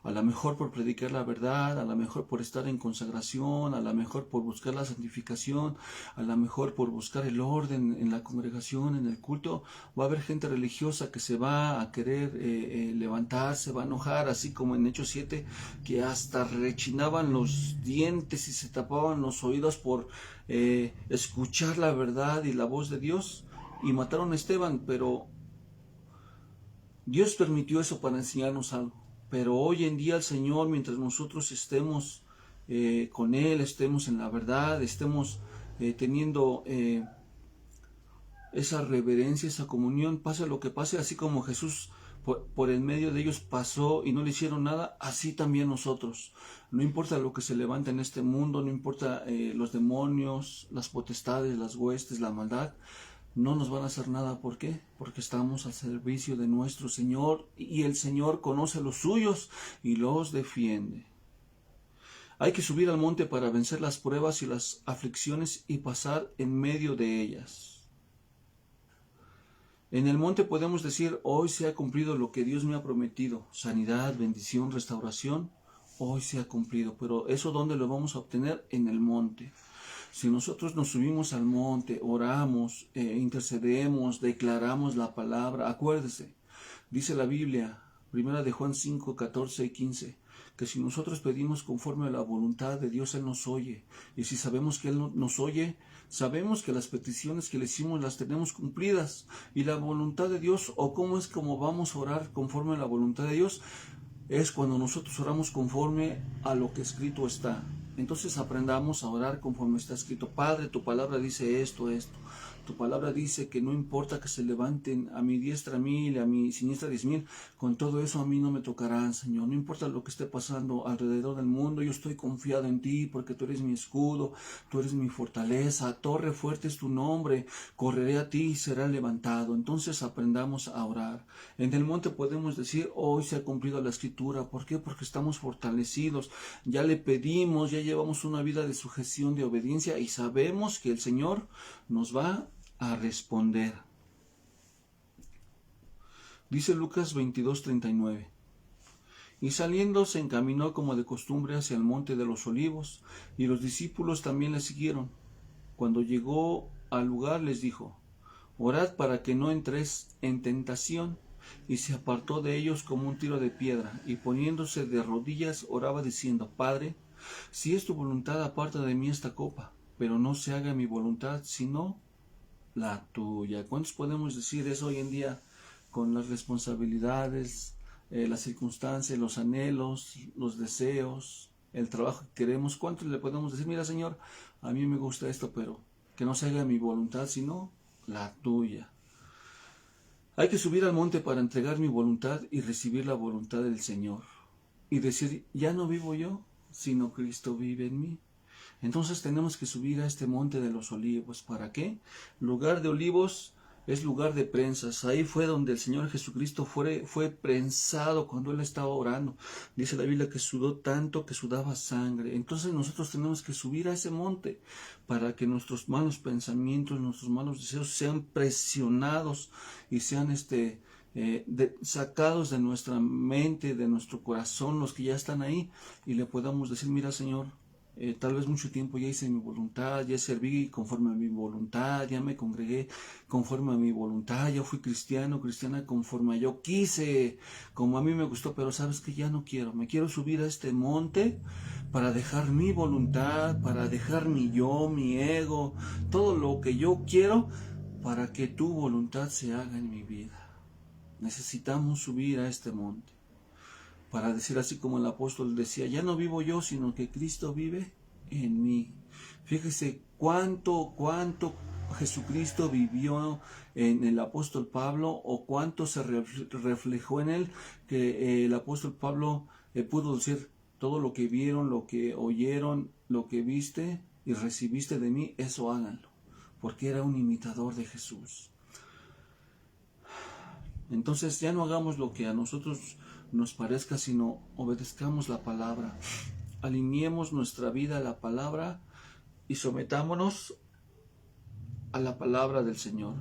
A lo mejor por predicar la verdad, a lo mejor por estar en consagración, a lo mejor por buscar la santificación, a lo mejor por buscar el orden en la congregación, en el culto. Va a haber gente religiosa que se va a querer levantarse, va a enojar, así como en Hechos 7, que hasta rechinaban los dientes y se tapaban los oídos por escuchar la verdad y la voz de Dios, y mataron a Esteban, pero Dios permitió eso para enseñarnos algo. Pero hoy en día el Señor, mientras nosotros estemos con Él, estemos en la verdad, estemos teniendo esa reverencia, esa comunión, pase lo que pase, así como Jesús por el medio de ellos pasó y no le hicieron nada, así también nosotros. No importa lo que se levanta en este mundo, no importa los demonios, las potestades, las huestes, la maldad, no nos van a hacer nada. ¿Por qué? Porque estamos al servicio de nuestro Señor y el Señor conoce a los suyos y los defiende. Hay que subir al monte para vencer las pruebas y las aflicciones y pasar en medio de ellas. En el monte podemos decir, hoy se ha cumplido lo que Dios me ha prometido, sanidad, bendición, restauración, hoy se ha cumplido, pero ¿eso dónde lo vamos a obtener? En el monte. Si nosotros nos subimos al monte, oramos, intercedemos, declaramos la palabra, acuérdese, dice la Biblia, 1 de Juan 5, 14 y 15, que si nosotros pedimos conforme a la voluntad de Dios, Él nos oye. Y si sabemos que Él nos oye, sabemos que las peticiones que le hicimos las tenemos cumplidas. Y la voluntad de Dios, o cómo es como vamos a orar conforme a la voluntad de Dios, es cuando nosotros oramos conforme a lo que escrito está. Entonces aprendamos a orar conforme está escrito. Padre, tu palabra dice esto, esto. Tu palabra dice que no importa que se levanten a mi diestra 1000, a mi siniestra 10,000, con todo eso a mí no me tocarán, Señor. No importa lo que esté pasando alrededor del mundo, yo estoy confiado en ti porque tú eres mi escudo, tú eres mi fortaleza, torre fuerte es tu nombre, correré a ti y será levantado. Entonces aprendamos a orar. En el monte podemos decir, hoy se ha cumplido la escritura. ¿Por qué? Porque estamos fortalecidos, ya le pedimos, ya llevamos una vida de sujeción, de obediencia, y sabemos que el Señor nos va a responder. Dice Lucas 22:39. Y saliendo se encaminó como de costumbre hacia el monte de los olivos, y los discípulos también le siguieron. Cuando llegó al lugar les dijo: orad para que no entréis en tentación. Y se apartó de ellos como un tiro de piedra, y poniéndose de rodillas oraba diciendo: Padre, si es tu voluntad, aparta de mí esta copa, pero no se haga mi voluntad sino la tuya. ¿Cuántos podemos decir eso hoy en día con las responsabilidades, las circunstancias, los anhelos, los deseos, el trabajo que queremos? ¿Cuántos le podemos decir: mira, Señor, a mí me gusta esto, pero que no se haga mi voluntad sino la tuya? Hay que subir al monte para entregar mi voluntad y recibir la voluntad del Señor. Y decir: ya no vivo yo, sino Cristo vive en mí. Entonces tenemos que subir a este monte de los olivos. ¿Para qué? Lugar de olivos es lugar de prensas. Ahí fue donde el Señor Jesucristo fue prensado cuando Él estaba orando. Dice la Biblia que sudó tanto que sudaba sangre. Entonces nosotros tenemos que subir a ese monte para que nuestros malos pensamientos, nuestros malos deseos sean presionados y sean sacados de nuestra mente, de nuestro corazón, los que ya están ahí, y le podamos decir: mira, Señor, tal vez mucho tiempo ya hice mi voluntad, ya serví conforme a mi voluntad, ya me congregué conforme a mi voluntad, ya fui cristiana conforme a yo quise, como a mí me gustó, pero sabes que ya no quiero, me quiero subir a este monte para dejar mi voluntad, para dejar mi yo, mi ego, todo lo que yo quiero, para que tu voluntad se haga en mi vida. Necesitamos subir a este monte para decir, así como el apóstol decía: ya no vivo yo, sino que Cristo vive en mí. Fíjese cuánto Jesucristo vivió en el apóstol Pablo, o cuánto se reflejó en él, que el apóstol Pablo pudo decir: todo lo que vieron, lo que oyeron, lo que viste y recibiste de mí, eso háganlo, porque era un imitador de Jesús. Entonces ya no hagamos lo que a nosotros nos parezca, sino obedezcamos la palabra. Alineemos nuestra vida a la palabra y sometámonos a la palabra del Señor.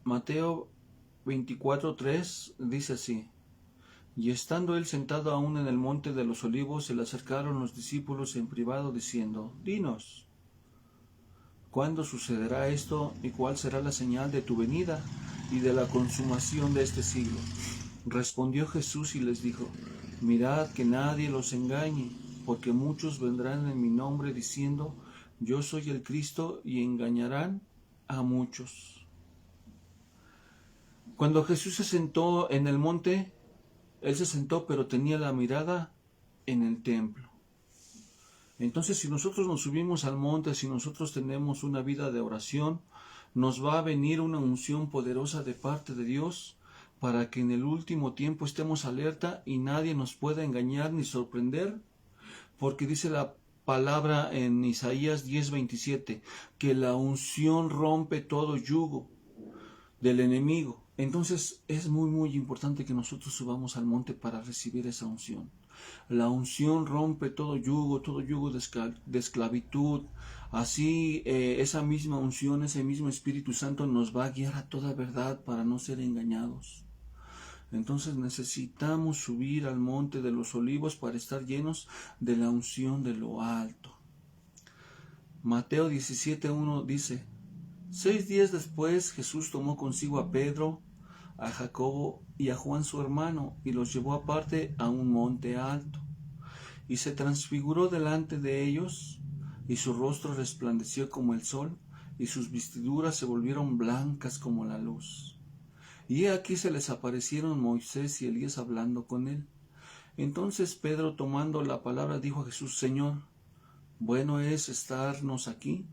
Mateo 24:3 dice así: y estando él sentado aún en el monte de los olivos, se le acercaron los discípulos en privado diciendo: dinos, ¿cuándo sucederá esto y cuál será la señal de tu venida y de la consumación de este siglo? Respondió Jesús y les dijo: mirad que nadie los engañe, porque muchos vendrán en mi nombre diciendo: yo soy el Cristo, y engañarán a muchos. Cuando Jesús se sentó en el monte, Él se sentó, pero tenía la mirada en el templo. Entonces, si nosotros nos subimos al monte, si nosotros tenemos una vida de oración, nos va a venir una unción poderosa de parte de Dios para que en el último tiempo estemos alerta y nadie nos pueda engañar ni sorprender, porque dice la palabra en Isaías 10:27 que la unción rompe todo yugo del enemigo. Entonces es muy importante que nosotros subamos al monte para recibir esa unción. La unción rompe todo yugo de esclavitud. Así esa misma unción, ese mismo Espíritu Santo nos va a guiar a toda verdad para no ser engañados. Entonces necesitamos subir al monte de los olivos para estar llenos de la unción de lo alto. Mateo 17:1 dice: 6 días después Jesús tomó consigo a Pedro, a Jacobo y a Juan su hermano, y los llevó aparte a un monte alto, y se transfiguró delante de ellos, y su rostro resplandeció como el sol, y sus vestiduras se volvieron blancas como la luz. Y he aquí se les aparecieron Moisés y Elías hablando con él. Entonces Pedro, tomando la palabra, dijo a Jesús: Señor, bueno es estarnos aquí.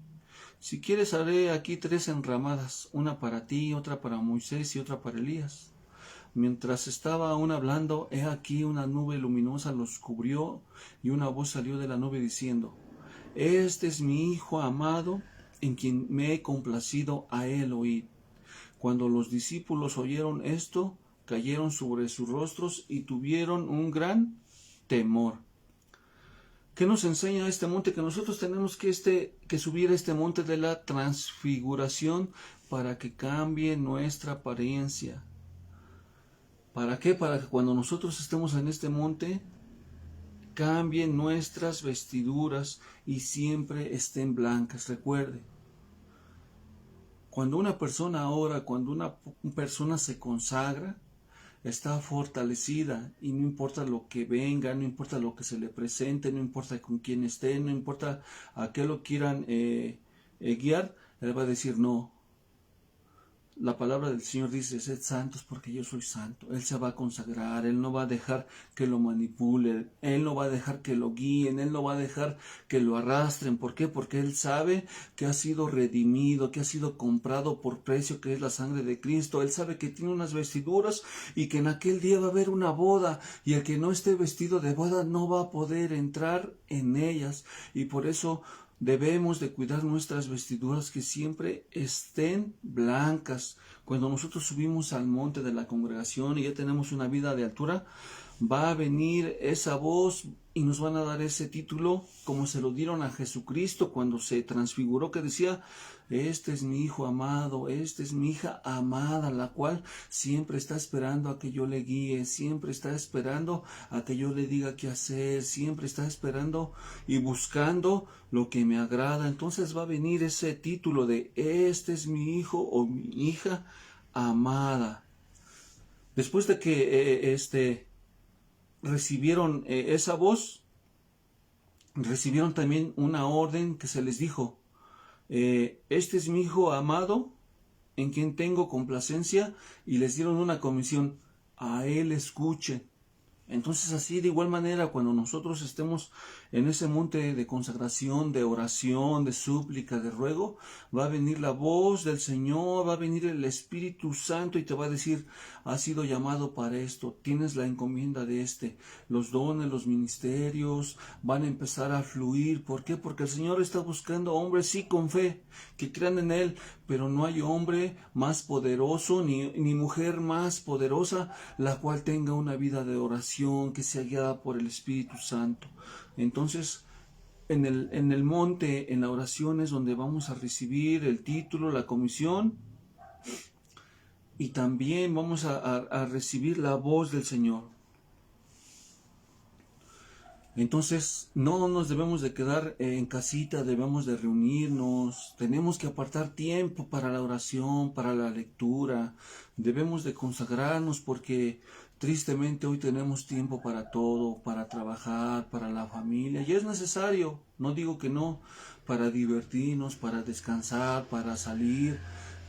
Si quieres, haré aquí 3 enramadas, una para ti, otra para Moisés y otra para Elías. Mientras estaba aún hablando, he aquí una nube luminosa los cubrió, y una voz salió de la nube diciendo: Este es mi Hijo amado, en quien me he complacido, a él oíd. Cuando los discípulos oyeron esto, cayeron sobre sus rostros y tuvieron un gran temor. ¿Qué nos enseña este monte? Que nosotros tenemos que subir a este monte de la transfiguración para que cambie nuestra apariencia. ¿Para qué? Para que cuando nosotros estemos en este monte, cambien nuestras vestiduras y siempre estén blancas. Recuerde, cuando una persona ora, cuando una persona se consagra, está fortalecida y no importa lo que venga, no importa lo que se le presente, no importa con quién esté, no importa a qué lo quieran guiar, él va a decir no. La palabra del Señor dice, sed santos porque yo soy santo. Él se va a consagrar, Él no va a dejar que lo manipulen, Él no va a dejar que lo guíen, Él no va a dejar que lo arrastren. ¿Por qué? Porque Él sabe que ha sido redimido, que ha sido comprado por precio, que es la sangre de Cristo. Él sabe que tiene unas vestiduras y que en aquel día va a haber una boda y el que no esté vestido de boda no va a poder entrar en ellas. Y por eso debemos de cuidar nuestras vestiduras, que siempre estén blancas. Cuando nosotros subimos al monte de la congregación y ya tenemos una vida de altura, va a venir esa voz y nos van a dar ese título como se lo dieron a Jesucristo cuando se transfiguró, que decía, este es mi hijo amado, esta es mi hija amada, la cual siempre está esperando a que yo le guíe, siempre está esperando a que yo le diga qué hacer, siempre está esperando y buscando lo que me agrada. Entonces va a venir ese título de este es mi hijo o mi hija amada. Después de que recibieron esa voz, recibieron también una orden que se les dijo, este es mi hijo amado, en quien tengo complacencia, y les dieron una comisión, a él escuchen. Entonces así de igual manera cuando nosotros estemos en ese monte de consagración, de oración, de súplica, de ruego, va a venir la voz del Señor, va a venir el Espíritu Santo y te va a decir, has sido llamado para esto, tienes la encomienda de los dones, los ministerios van a empezar a fluir. ¿Por qué? Porque el Señor está buscando hombres sí con fe, que crean en Él, pero no hay hombre más poderoso ni mujer más poderosa la cual tenga una vida de oración que sea guiada por el Espíritu Santo. Entonces, en el monte, en la oración es donde vamos a recibir el título, la comisión, y también vamos a recibir la voz del Señor. Entonces, no nos debemos de quedar en casita, debemos de reunirnos, tenemos que apartar tiempo para la oración, para la lectura, debemos de consagrarnos porque tristemente hoy tenemos tiempo para todo, para trabajar, para la familia, y es necesario, no digo que no, para divertirnos, para descansar, para salir.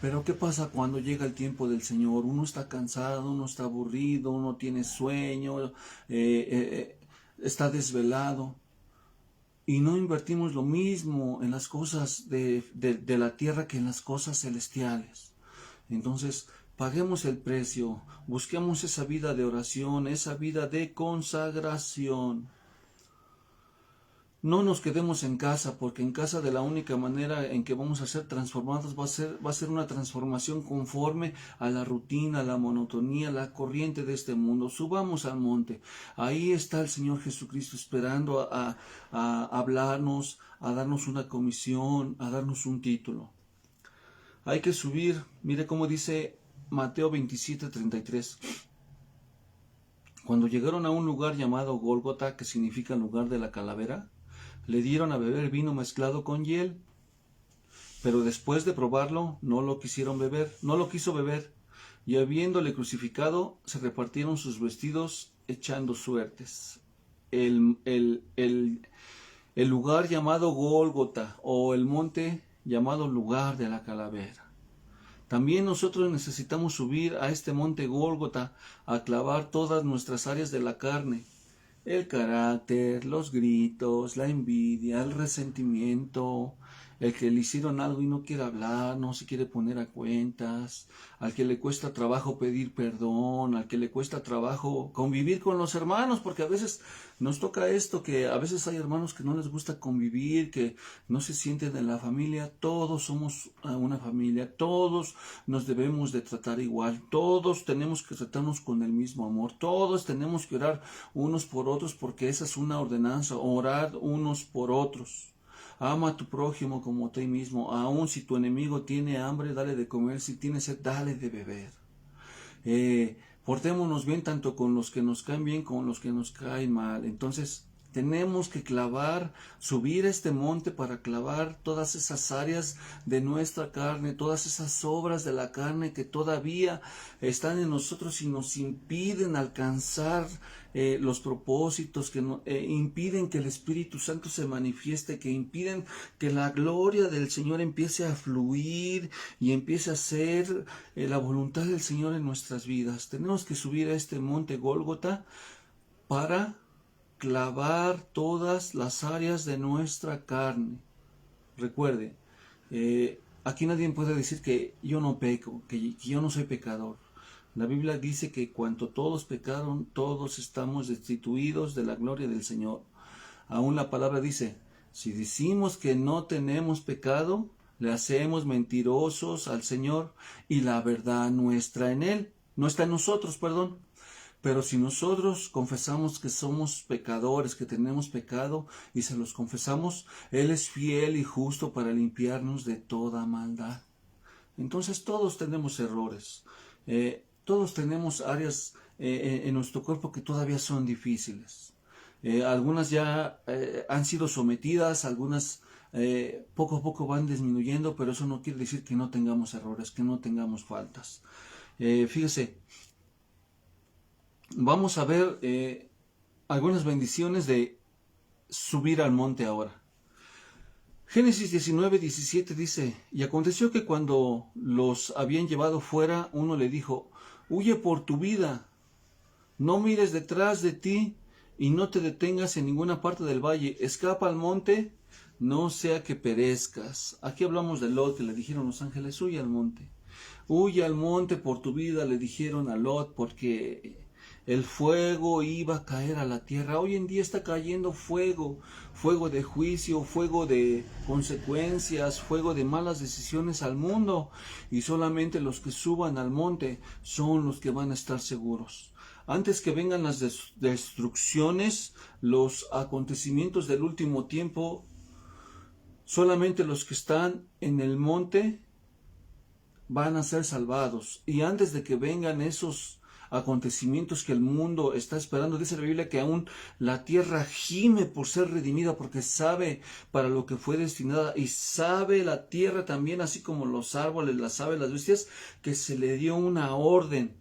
Pero ¿qué pasa cuando llega el tiempo del Señor? Uno está cansado, uno está aburrido, uno tiene sueño, está desvelado y no invertimos lo mismo en las cosas de la tierra que en las cosas celestiales. Entonces, paguemos el precio, busquemos esa vida de oración, esa vida de consagración. No nos quedemos en casa, porque en casa de la única manera en que vamos a ser transformados va a ser una transformación conforme a la rutina, a la monotonía, a la corriente de este mundo. Subamos al monte. Ahí está el Señor Jesucristo esperando a hablarnos, a darnos una comisión, a darnos un título. Hay que subir. Mire cómo dice Mateo 27:33. Cuando llegaron a un lugar llamado Gólgota, que significa lugar de la calavera, le dieron a beber vino mezclado con hiel, pero después de probarlo no lo quiso beber, y habiéndole crucificado, se repartieron sus vestidos echando suertes. El lugar llamado Gólgota, o el monte llamado lugar de la calavera. También nosotros necesitamos subir a este monte Gólgota a clavar todas nuestras áreas de la carne. El carácter, los gritos, la envidia, el resentimiento, el que le hicieron algo y no quiere hablar, no se quiere poner a cuentas, al que le cuesta trabajo pedir perdón, al que le cuesta trabajo convivir con los hermanos, porque a veces nos toca esto, que a veces hay hermanos que no les gusta convivir, que no se sienten en la familia. Todos somos una familia, todos nos debemos de tratar igual, todos tenemos que tratarnos con el mismo amor, todos tenemos que orar unos por otros, porque esa es una ordenanza, orar unos por otros. Ama a tu prójimo como a ti mismo. Aun si tu enemigo tiene hambre, dale de comer. Si tiene sed, dale de beber. Portémonos bien tanto con los que nos caen bien como con los que nos caen mal. Entonces, tenemos que subir este monte para clavar todas esas áreas de nuestra carne, todas esas obras de la carne que todavía están en nosotros y nos impiden alcanzar los propósitos, que impiden que el Espíritu Santo se manifieste, que impiden que la gloria del Señor empiece a fluir y empiece a ser la voluntad del Señor en nuestras vidas. Tenemos que subir a este monte Gólgota para clavar todas las áreas de nuestra carne. Recuerde, aquí nadie puede decir que yo no peco, que yo no soy pecador. La Biblia dice que cuando todos pecaron, todos estamos destituidos de la gloria del Señor. Aún la palabra dice, si decimos que no tenemos pecado, le hacemos mentirosos al Señor y la verdad nuestra en Él, no está en nosotros, perdón. Pero si nosotros confesamos que somos pecadores, que tenemos pecado y se los confesamos, Él es fiel y justo para limpiarnos de toda maldad. Entonces todos tenemos errores, todos tenemos áreas en nuestro cuerpo que todavía son difíciles. Algunas ya han sido sometidas, algunas poco a poco van disminuyendo, pero eso no quiere decir que no tengamos errores, que no tengamos faltas. Fíjese, vamos a ver algunas bendiciones de subir al monte ahora. Génesis 19:17 dice, y aconteció que cuando los habían llevado fuera, uno le dijo, huye por tu vida, no mires detrás de ti y no te detengas en ninguna parte del valle, escapa al monte, no sea que perezcas. Aquí hablamos de Lot, que le dijeron los ángeles, huye al monte. Huye al monte por tu vida, le dijeron a Lot, porque el fuego iba a caer a la tierra. Hoy en día está cayendo fuego, fuego de juicio, fuego de consecuencias, fuego de malas decisiones al mundo. Y solamente los que suban al monte son los que van a estar seguros. Antes que vengan las destrucciones, los acontecimientos del último tiempo, solamente los que están en el monte van a ser salvados. Y antes de que vengan esos acontecimientos que el mundo está esperando, dice la Biblia que aún la tierra gime por ser redimida, porque sabe para lo que fue destinada, y sabe la tierra también, así como los árboles, las aves, las bestias, que se le dio una orden.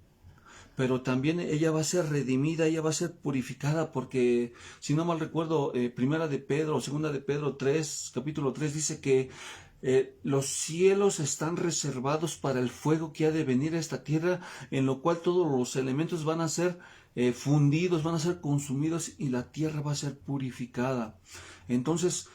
Pero también ella va a ser redimida, ella va a ser purificada, porque si no mal recuerdo, primera de Pedro, segunda de Pedro 3, capítulo 3, dice que los cielos están reservados para el fuego que ha de venir a esta tierra, en lo cual todos los elementos van a ser fundidos, van a ser consumidos y la tierra va a ser purificada. Entonces,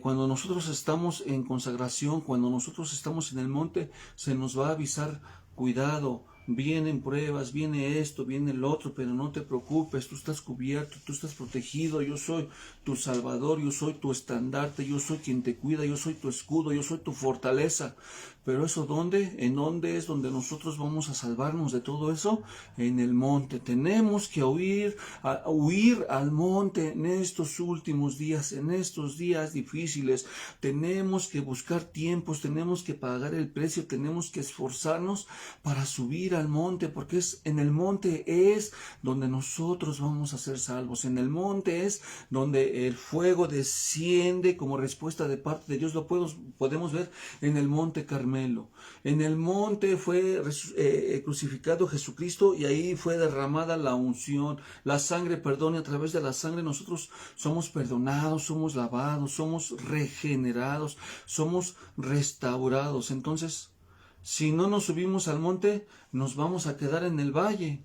cuando nosotros estamos en consagración, cuando nosotros estamos en el monte, se nos va a avisar, cuidado, vienen pruebas, viene esto, viene el otro, pero no te preocupes, tú estás cubierto, tú estás protegido, yo soy tu Salvador, yo soy tu estandarte, yo soy quien te cuida, yo soy tu escudo, yo soy tu fortaleza. Pero eso, ¿dónde? ¿En dónde es donde nosotros vamos a salvarnos de todo eso? En el monte. Tenemos que huir al monte en estos últimos días, en estos días difíciles. Tenemos que buscar tiempos, tenemos que pagar el precio, tenemos que esforzarnos para subir al monte, porque en el monte es donde nosotros vamos a ser salvos. En el monte es donde el fuego desciende como respuesta de parte de Dios. Lo podemos ver en el monte Carmelo. En el monte fue crucificado Jesucristo, y ahí fue derramada la unción, la sangre, perdón, y a través de la sangre nosotros somos perdonados, somos lavados, somos regenerados, somos restaurados. Entonces, si no nos subimos al monte, nos vamos a quedar en el valle.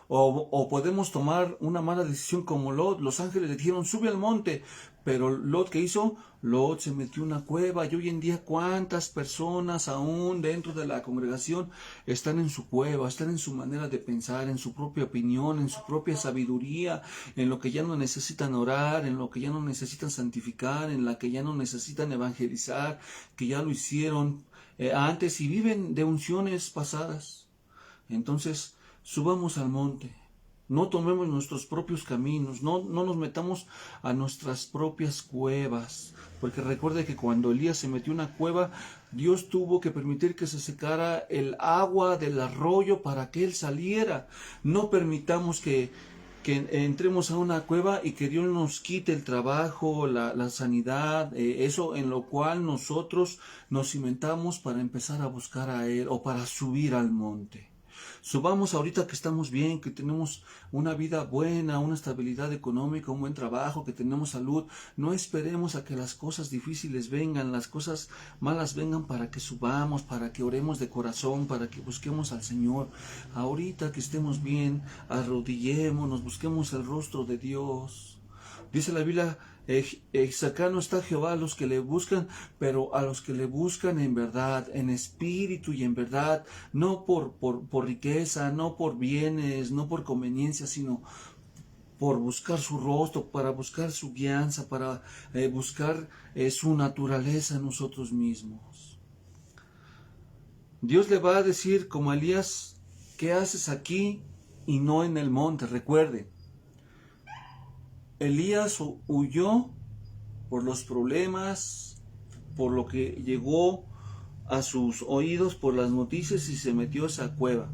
O podemos tomar una mala decisión como Lot. Los ángeles le dijeron, sube al monte. Pero Lot, ¿qué hizo? Lot se metió en una cueva. Y hoy en día, ¿cuántas personas aún dentro de la congregación están en su cueva, están en su manera de pensar, en su propia opinión, en su propia sabiduría, en lo que ya no necesitan orar, en lo que ya no necesitan santificar, en la que ya no necesitan evangelizar, que ya lo hicieron antes y viven de unciones pasadas? Entonces, subamos al monte. No tomemos nuestros propios caminos, no nos metamos a nuestras propias cuevas, porque recuerde que cuando Elías se metió en una cueva, Dios tuvo que permitir que se secara el agua del arroyo para que él saliera. No permitamos que entremos a una cueva y que Dios nos quite el trabajo, la sanidad, eso en lo cual nosotros nos cimentamos para empezar a buscar a Él o para subir al monte. Subamos ahorita que estamos bien, que tenemos una vida buena, una estabilidad económica, un buen trabajo, que tenemos salud. No esperemos a que las cosas difíciles vengan, las cosas malas vengan para que subamos, para que oremos de corazón, para que busquemos al Señor. Ahorita que estemos bien, arrodillémonos, busquemos el rostro de Dios. Dice la Biblia, cercano está Jehová a los que le buscan, pero a los que le buscan en verdad, en espíritu y en verdad, no por riqueza, no por bienes, no por conveniencia, sino por buscar su rostro, para buscar su guianza, para buscar su naturaleza en nosotros mismos. Dios le va a decir como a Elías, ¿qué haces aquí y no en el monte? Recuerde, Elías huyó por los problemas, por lo que llegó a sus oídos, por las noticias y se metió a esa cueva.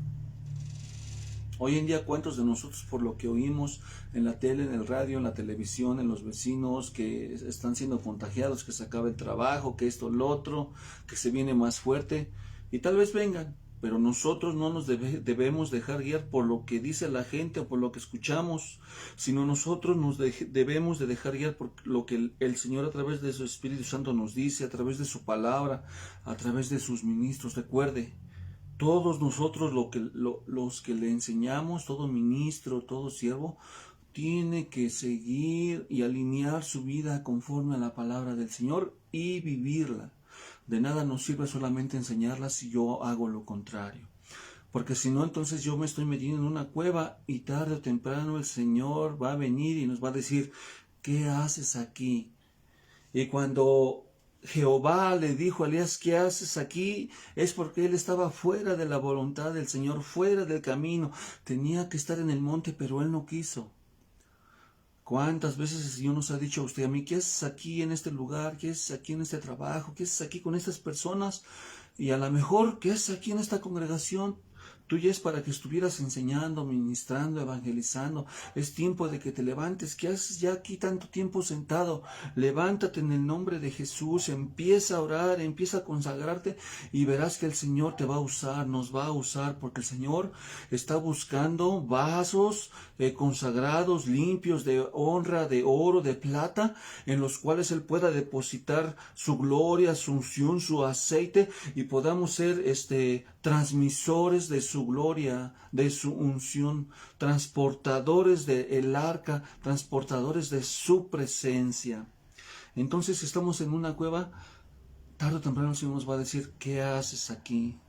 Hoy en día, ¿cuántos de nosotros por lo que oímos en la tele, en el radio, en la televisión, en los vecinos que están siendo contagiados, que se acaba el trabajo, que esto, lo otro, que se viene más fuerte? Y tal vez vengan, pero nosotros no nos debemos dejar guiar por lo que dice la gente o por lo que escuchamos, sino nosotros nos debemos de dejar guiar por lo que el Señor a través de su Espíritu Santo nos dice, a través de su palabra, a través de sus ministros. Recuerde, todos nosotros los que le enseñamos, todo ministro, todo siervo, tiene que seguir y alinear su vida conforme a la palabra del Señor y vivirla. De nada nos sirve solamente enseñarla si yo hago lo contrario. Porque si no, entonces yo me estoy metiendo en una cueva y tarde o temprano el Señor va a venir y nos va a decir, ¿qué haces aquí? Y cuando Jehová le dijo a Elías, ¿qué haces aquí? Es porque él estaba fuera de la voluntad del Señor, fuera del camino. Tenía que estar en el monte, pero él no quiso. ¿Cuántas veces el Señor nos ha dicho a usted, a mí, qué haces aquí en este lugar? ¿Qué haces aquí en este trabajo? ¿Qué haces aquí con estas personas? Y a lo mejor, ¿qué haces aquí en esta congregación? Tú ya es para que estuvieras enseñando, ministrando, evangelizando. Es tiempo de que te levantes. ¿Qué haces ya aquí tanto tiempo sentado? Levántate en el nombre de Jesús. Empieza a orar, empieza a consagrarte y verás que el Señor te va a usar, nos va a usar, porque el Señor está buscando vasos consagrados, limpios, de honra, de oro, de plata, en los cuales Él pueda depositar su gloria, su unción, su aceite y podamos ser transmisores de su gloria, de su unción, transportadores del arca, transportadores de su presencia. Entonces estamos en una cueva, tarde o temprano el Señor nos va a decir, ¿qué haces aquí?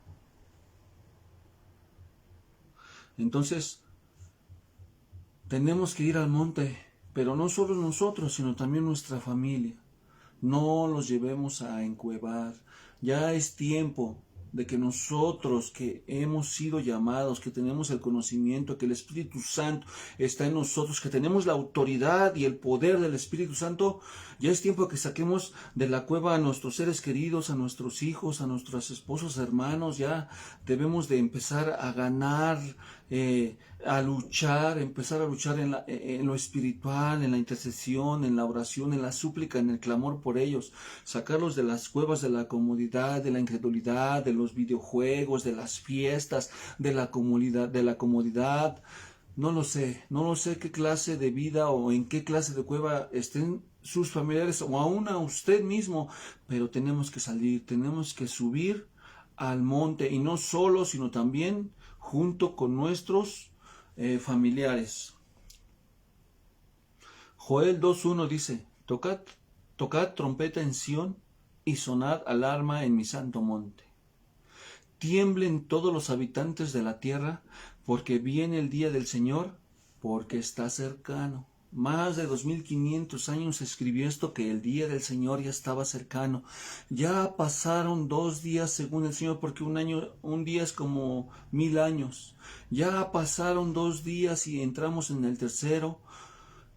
Entonces, tenemos que ir al monte, pero no solo nosotros, sino también nuestra familia. No los llevemos a encuevar. Ya es tiempo de que nosotros que hemos sido llamados, que tenemos el conocimiento, que el Espíritu Santo está en nosotros, que tenemos la autoridad y el poder del Espíritu Santo, ya es tiempo que saquemos de la cueva a nuestros seres queridos, a nuestros hijos, a nuestros esposos, hermanos. Ya debemos de empezar a ganar, a luchar, empezar a luchar en lo espiritual, en la intercesión, en la oración, en la súplica, en el clamor por ellos, sacarlos de las cuevas de la comodidad, de la incredulidad, de los videojuegos, de las fiestas, de la comodidad. No lo sé qué clase de vida o en qué clase de cueva estén sus familiares o aún a usted mismo, pero tenemos que salir, tenemos que subir al monte y no solo, sino también junto con nuestros familiares. Joel 2.1 dice, tocad trompeta en Sión y sonad alarma en mi santo monte. Tiemblen todos los habitantes de la tierra, porque viene el día del Señor, porque está cercano. Más de 2500 años se escribió esto, que el día del Señor ya estaba cercano. Ya pasaron 2 días según el Señor, porque un día es como 1000 años. Ya pasaron 2 días y entramos en el tercero.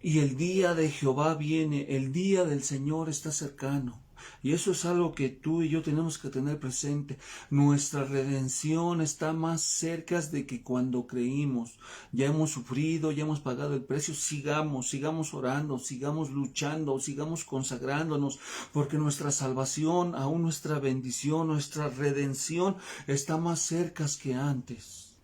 Y el día de Jehová viene, el día del Señor está cercano. Y eso es algo que tú y yo tenemos que tener presente. Nuestra redención está más cerca de que cuando creímos. Ya hemos sufrido, ya hemos pagado el precio. Sigamos orando, sigamos luchando, sigamos consagrándonos, porque nuestra salvación, aún nuestra bendición, nuestra redención está más cerca que antes.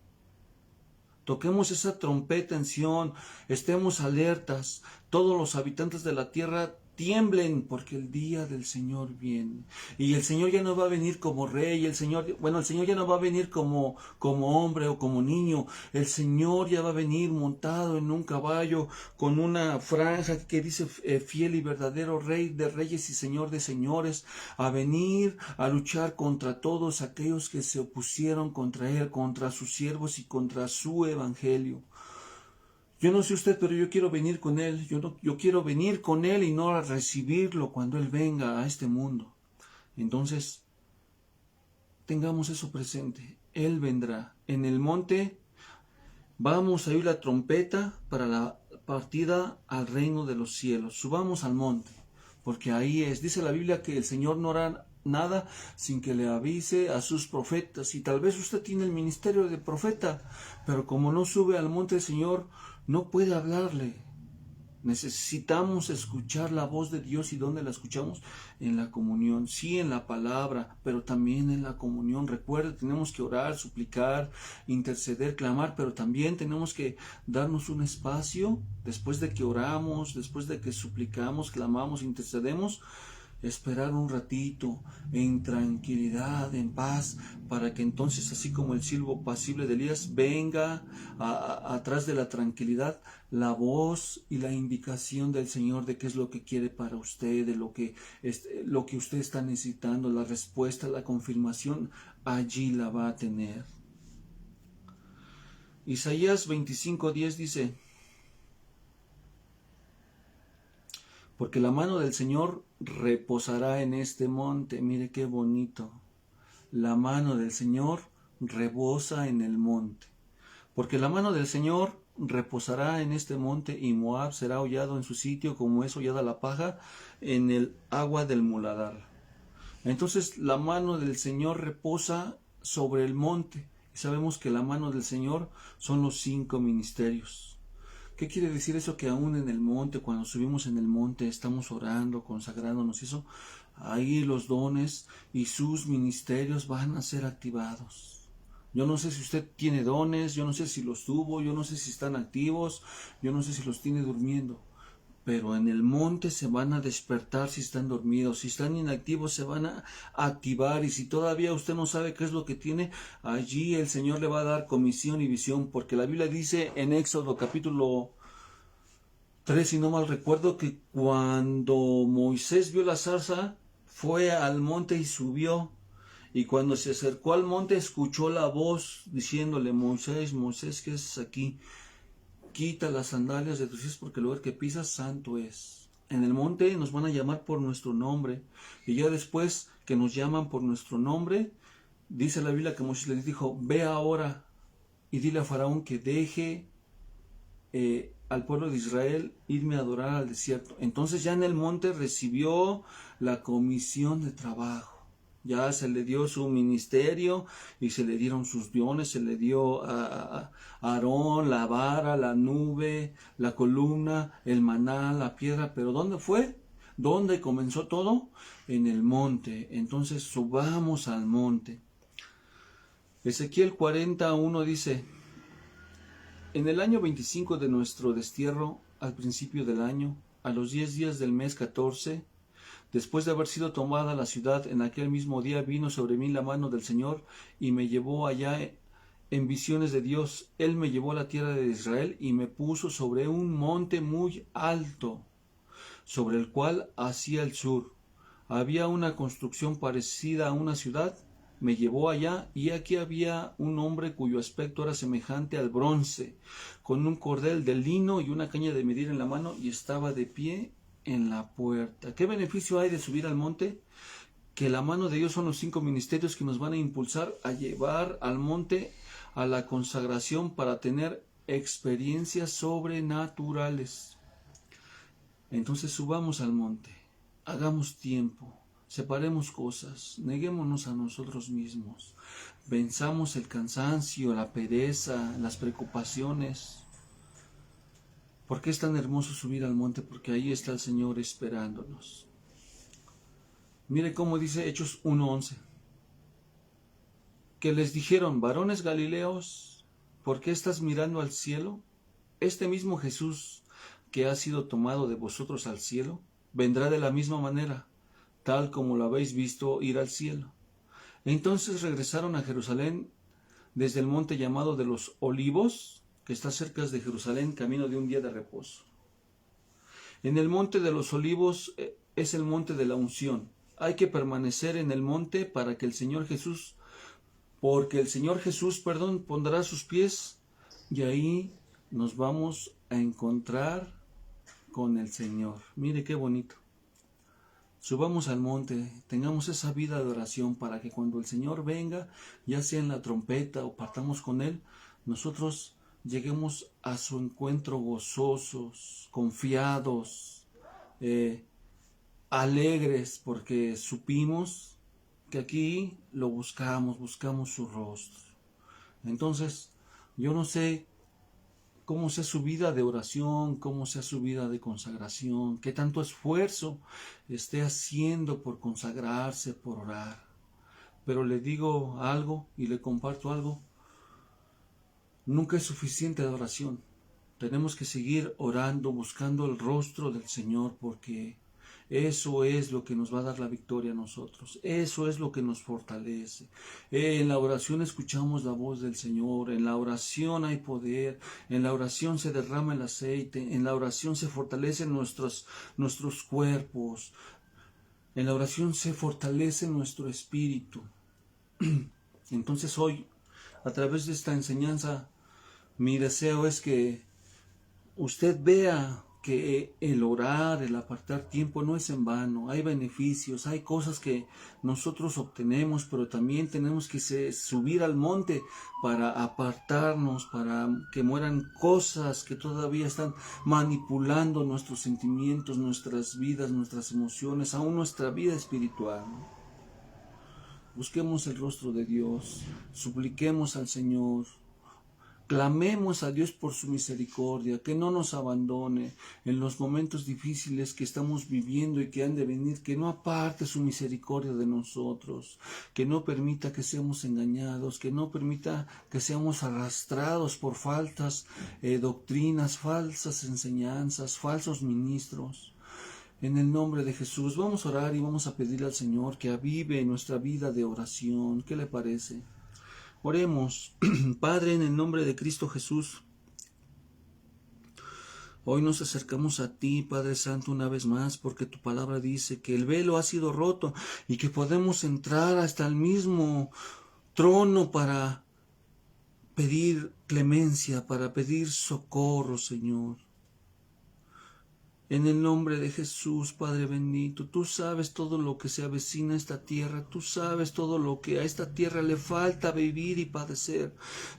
Toquemos esa trompeta en Sión, estemos alertas, todos los habitantes de la tierra tiemblen, porque el día del Señor viene. Y el Señor ya no va a venir como rey, el Señor ya no va a venir como hombre o como niño. El Señor ya va a venir montado en un caballo, con una franja que dice fiel y verdadero Rey de reyes y Señor de señores, a venir a luchar contra todos aquellos que se opusieron contra Él, contra sus siervos y contra su evangelio. Yo no sé usted, pero yo quiero venir con Él. Yo quiero venir con Él y no a recibirlo cuando Él venga a este mundo. Entonces, tengamos eso presente. Él vendrá. En el monte vamos a oír la trompeta para la partida al reino de los cielos. Subamos al monte, porque ahí es. Dice la Biblia que el Señor no hará nada sin que le avise a sus profetas. Y tal vez usted tiene el ministerio de profeta, pero como no sube al monte del Señor, no puede hablarle. Necesitamos escuchar la voz de Dios. ¿Y dónde la escuchamos? En la comunión, sí, en la palabra, pero también en la comunión. Recuerde, tenemos que orar, suplicar, interceder, clamar, pero también tenemos que darnos un espacio después de que oramos, después de que suplicamos, clamamos, intercedemos. Esperar un ratito en tranquilidad, en paz, para que entonces, así como el silbo pasible de Elías, venga atrás de la tranquilidad la voz y la indicación del Señor de qué es lo que quiere para usted, de lo que usted está necesitando, la respuesta, la confirmación, allí la va a tener. Isaías 25:10 dice: porque la mano del Señor reposará en este monte. Mire qué bonito. La mano del Señor reposa en el monte. Porque la mano del Señor reposará en este monte, y Moab será hollado en su sitio, como es hollada la paja en el agua del muladar. Entonces la mano del Señor reposa sobre el monte. Y sabemos que la mano del Señor son los 5 ministerios. ¿Qué quiere decir eso? Que aún en el monte, cuando subimos en el monte, estamos orando, consagrándonos, eso, ahí los dones y sus ministerios van a ser activados. Yo no sé si usted tiene dones, yo no sé si los tuvo, yo no sé si están activos, yo no sé si los tiene durmiendo, pero en el monte se van a despertar si están dormidos, si están inactivos se van a activar, y si todavía usted no sabe qué es lo que tiene, allí el Señor le va a dar comisión y visión, porque la Biblia dice en Éxodo capítulo 3, si no mal recuerdo, que cuando Moisés vio la zarza, fue al monte y subió, y cuando se acercó al monte escuchó la voz diciéndole: Moisés, Moisés, ¿qué haces aquí? Quita las sandalias de tus pies, porque el lugar que pisas santo es. En el monte nos van a llamar por nuestro nombre, y ya después que nos llaman por nuestro nombre, dice la Biblia que Moisés les dijo: ve ahora y dile a Faraón que deje al pueblo de Israel irme a adorar al desierto. Entonces ya en el monte recibió la comisión de trabajo. Ya se le dio su ministerio y se le dieron sus dones, se le dio a Aarón la vara, la nube, la columna, el maná, la piedra. Pero ¿dónde fue? ¿Dónde comenzó todo? En el monte. Entonces subamos al monte. Ezequiel 40:1 dice: en el año 25 de nuestro destierro, al principio del año, a los 10 días del mes 14, después de haber sido tomada la ciudad, en aquel mismo día vino sobre mí la mano del Señor y me llevó allá en visiones de Dios. Él me llevó a la tierra de Israel y me puso sobre un monte muy alto, sobre el cual hacia el sur había una construcción parecida a una ciudad. Me llevó allá, y aquí había un hombre cuyo aspecto era semejante al bronce, con un cordel de lino y una caña de medir en la mano, y estaba de pie en la puerta. ¿Qué beneficio hay de subir al monte? Que la mano de Dios son los 5 ministerios que nos van a impulsar a llevar al monte a la consagración para tener experiencias sobrenaturales. Entonces subamos al monte, hagamos tiempo, separemos cosas, neguémonos a nosotros mismos, venzamos el cansancio, la pereza, las preocupaciones. ¿Por qué es tan hermoso subir al monte? Porque ahí está el Señor esperándonos. Mire cómo dice Hechos 1:11. Que les dijeron: varones galileos, ¿por qué estás mirando al cielo? Este mismo Jesús que ha sido tomado de vosotros al cielo, vendrá de la misma manera, tal como lo habéis visto ir al cielo. Entonces regresaron a Jerusalén desde el monte llamado de los Olivos, que está cerca de Jerusalén, camino de un día de reposo. En el monte de los Olivos es el monte de la unción. Hay que permanecer en el monte para que el Señor Jesús, porque el Señor Jesús, pondrá sus pies, y ahí nos vamos a encontrar con el Señor. Mire qué bonito. Subamos al monte, tengamos esa vida de oración para que cuando el Señor venga, ya sea en la trompeta o partamos con Él, nosotros lleguemos a su encuentro gozosos, confiados, alegres, porque supimos que aquí lo buscamos su rostro. Entonces, yo no sé cómo sea su vida de oración, cómo sea su vida de consagración, qué tanto esfuerzo esté haciendo por consagrarse, por orar. Pero le digo algo y le comparto algo: nunca es suficiente la oración. Tenemos que seguir orando, buscando el rostro del Señor, porque eso es lo que nos va a dar la victoria a nosotros. Eso es lo que nos fortalece. En la oración escuchamos la voz del Señor. En la oración hay poder. En la oración se derrama el aceite. En la oración se fortalecen nuestros cuerpos. En la oración se fortalece nuestro espíritu. Entonces hoy, a través de esta enseñanza, mi deseo es que usted vea que el orar, el apartar tiempo no es en vano. Hay beneficios, hay cosas que nosotros obtenemos, pero también tenemos que subir al monte para apartarnos, para que mueran cosas que todavía están manipulando nuestros sentimientos, nuestras vidas, nuestras emociones, aún nuestra vida espiritual. Busquemos el rostro de Dios, supliquemos al Señor. Clamemos a Dios por su misericordia, que no nos abandone en los momentos difíciles que estamos viviendo y que han de venir, que no aparte su misericordia de nosotros, que no permita que seamos engañados, que no permita que seamos arrastrados por falsas doctrinas, falsas enseñanzas, falsos ministros. En el nombre de Jesús vamos a orar y vamos a pedirle al Señor que avive nuestra vida de oración. ¿Qué le parece? Oremos. Padre, en el nombre de Cristo Jesús, hoy nos acercamos a ti, Padre Santo, una vez más, porque tu palabra dice que el velo ha sido roto y que podemos entrar hasta el mismo trono para pedir clemencia, para pedir socorro, Señor. En el nombre de Jesús, Padre bendito, tú sabes todo lo que se avecina a esta tierra, tú sabes todo lo que a esta tierra le falta vivir y padecer.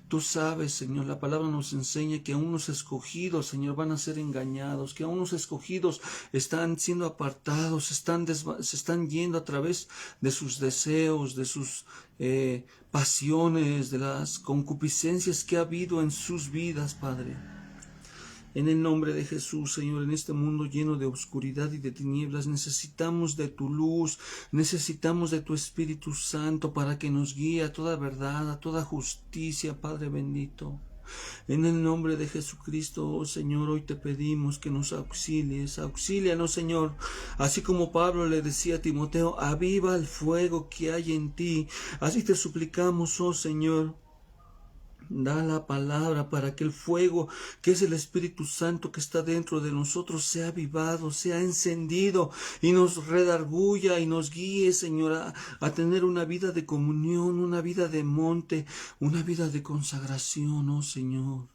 Tú sabes, Señor, la palabra nos enseña que aún los escogidos, Señor, van a ser engañados, que aún los escogidos están siendo apartados, se están yendo a través de sus deseos, de sus pasiones, de las concupiscencias que ha habido en sus vidas, Padre. En el nombre de Jesús, Señor, en este mundo lleno de oscuridad y de tinieblas, necesitamos de tu luz, necesitamos de tu Espíritu Santo para que nos guíe a toda verdad, a toda justicia, Padre bendito. En el nombre de Jesucristo, oh Señor, hoy te pedimos que nos auxilies, auxílianos, Señor, así como Pablo le decía a Timoteo: aviva el fuego que hay en ti. Así te suplicamos, oh Señor, Da la palabra para que el fuego, que es el Espíritu Santo que está dentro de nosotros, sea avivado, sea encendido y nos redarguya y nos guíe, Señor, a tener una vida de comunión, una vida de monte, una vida de consagración, oh Señor.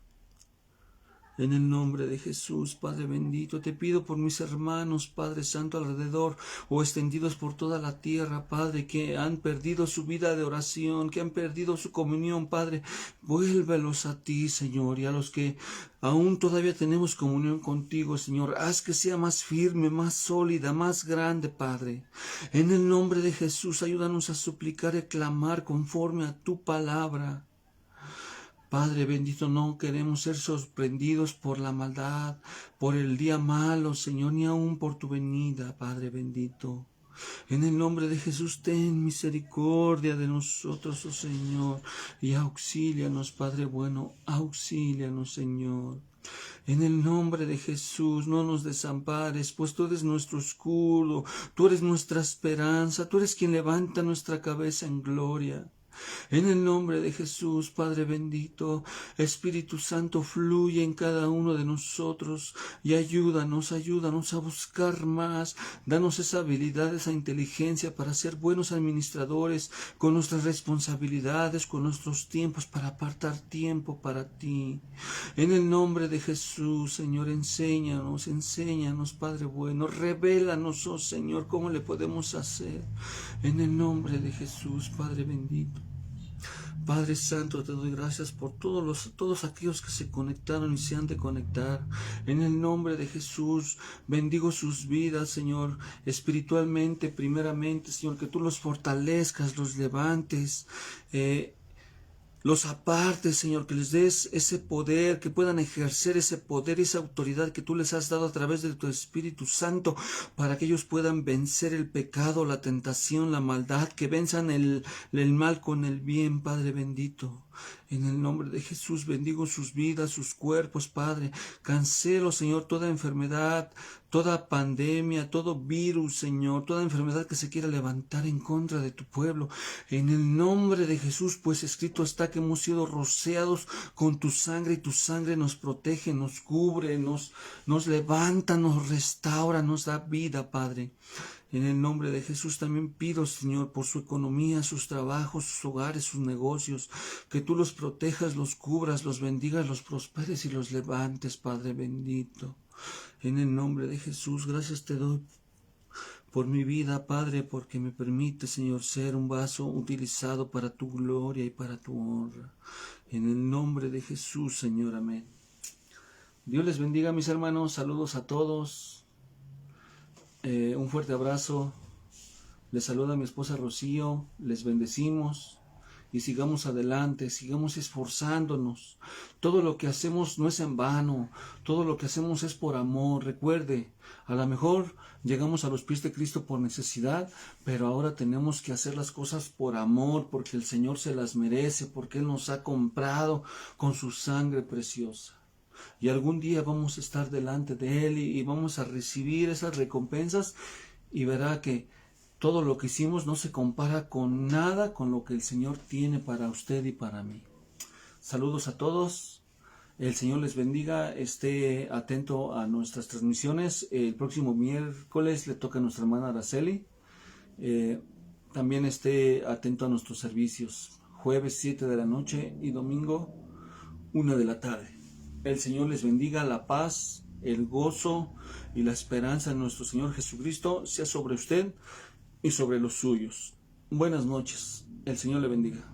En el nombre de Jesús, Padre bendito, te pido por mis hermanos, Padre Santo, alrededor o extendidos por toda la tierra, Padre, que han perdido su vida de oración, que han perdido su comunión, Padre. Vuélvelos a ti, Señor, y a los que aún todavía tenemos comunión contigo, Señor, haz que sea más firme, más sólida, más grande, Padre. En el nombre de Jesús, ayúdanos a suplicar y clamar conforme a tu palabra. Padre bendito, no queremos ser sorprendidos por la maldad, por el día malo, Señor, ni aún por tu venida, Padre bendito. En el nombre de Jesús, ten misericordia de nosotros, oh Señor, y auxílianos, Padre bueno, auxílianos, Señor. En el nombre de Jesús, no nos desampares, pues tú eres nuestro escudo, tú eres nuestra esperanza, tú eres quien levanta nuestra cabeza en gloria. En el nombre de Jesús, Padre bendito, Espíritu Santo, fluye en cada uno de nosotros y ayúdanos a buscar más. Danos esa habilidad, esa inteligencia para ser buenos administradores con nuestras responsabilidades, con nuestros tiempos, para apartar tiempo para ti. En el nombre de Jesús, Señor, enséñanos, Padre bueno, revélanos, oh Señor, cómo le podemos hacer. En el nombre de Jesús, Padre bendito. Padre Santo, te doy gracias por todos aquellos que se conectaron y se han de conectar. En el nombre de Jesús, bendigo sus vidas, Señor, espiritualmente, primeramente, Señor, que tú los fortalezcas, los levantes, los apartes, Señor, que les des ese poder, que puedan ejercer ese poder, esa autoridad que tú les has dado a través de tu Espíritu Santo, para que ellos puedan vencer el pecado, la tentación, la maldad, que venzan el mal con el bien, Padre bendito. En el nombre de Jesús bendigo sus vidas, sus cuerpos, Padre. Cancelo, Señor, toda enfermedad, toda pandemia, todo virus, Señor, toda enfermedad que se quiera levantar en contra de tu pueblo. En el nombre de Jesús, pues escrito está que hemos sido rociados con tu sangre y tu sangre nos protege, nos cubre, nos levanta, nos restaura, nos da vida, Padre. En el nombre de Jesús también pido, Señor, por su economía, sus trabajos, sus hogares, sus negocios, que tú los protejas, los cubras, los bendigas, los prosperes y los levantes, Padre bendito. En el nombre de Jesús, gracias te doy por mi vida, Padre, porque me permite, Señor, ser un vaso utilizado para tu gloria y para tu honra. En el nombre de Jesús, Señor, amén. Dios les bendiga, mis hermanos, saludos a todos. Un fuerte abrazo. Les saluda mi esposa Rocío. Les bendecimos y sigamos adelante, sigamos esforzándonos. Todo lo que hacemos no es en vano, todo lo que hacemos es por amor. Recuerde, a lo mejor llegamos a los pies de Cristo por necesidad, pero ahora tenemos que hacer las cosas por amor, porque el Señor se las merece, porque Él nos ha comprado con su sangre preciosa. Y algún día vamos a estar delante de Él y vamos a recibir esas recompensas, y verá que todo lo que hicimos no se compara con nada con lo que el Señor tiene para usted y para mí. Saludos a todos. El Señor les bendiga. Esté atento a nuestras transmisiones. El próximo miércoles le toca a nuestra hermana Araceli. También esté atento a nuestros servicios. Jueves 7 de la noche y domingo 1 de la tarde. El Señor les bendiga, la paz, el gozo y la esperanza en nuestro Señor Jesucristo sea sobre usted y sobre los suyos. Buenas noches, el Señor le bendiga.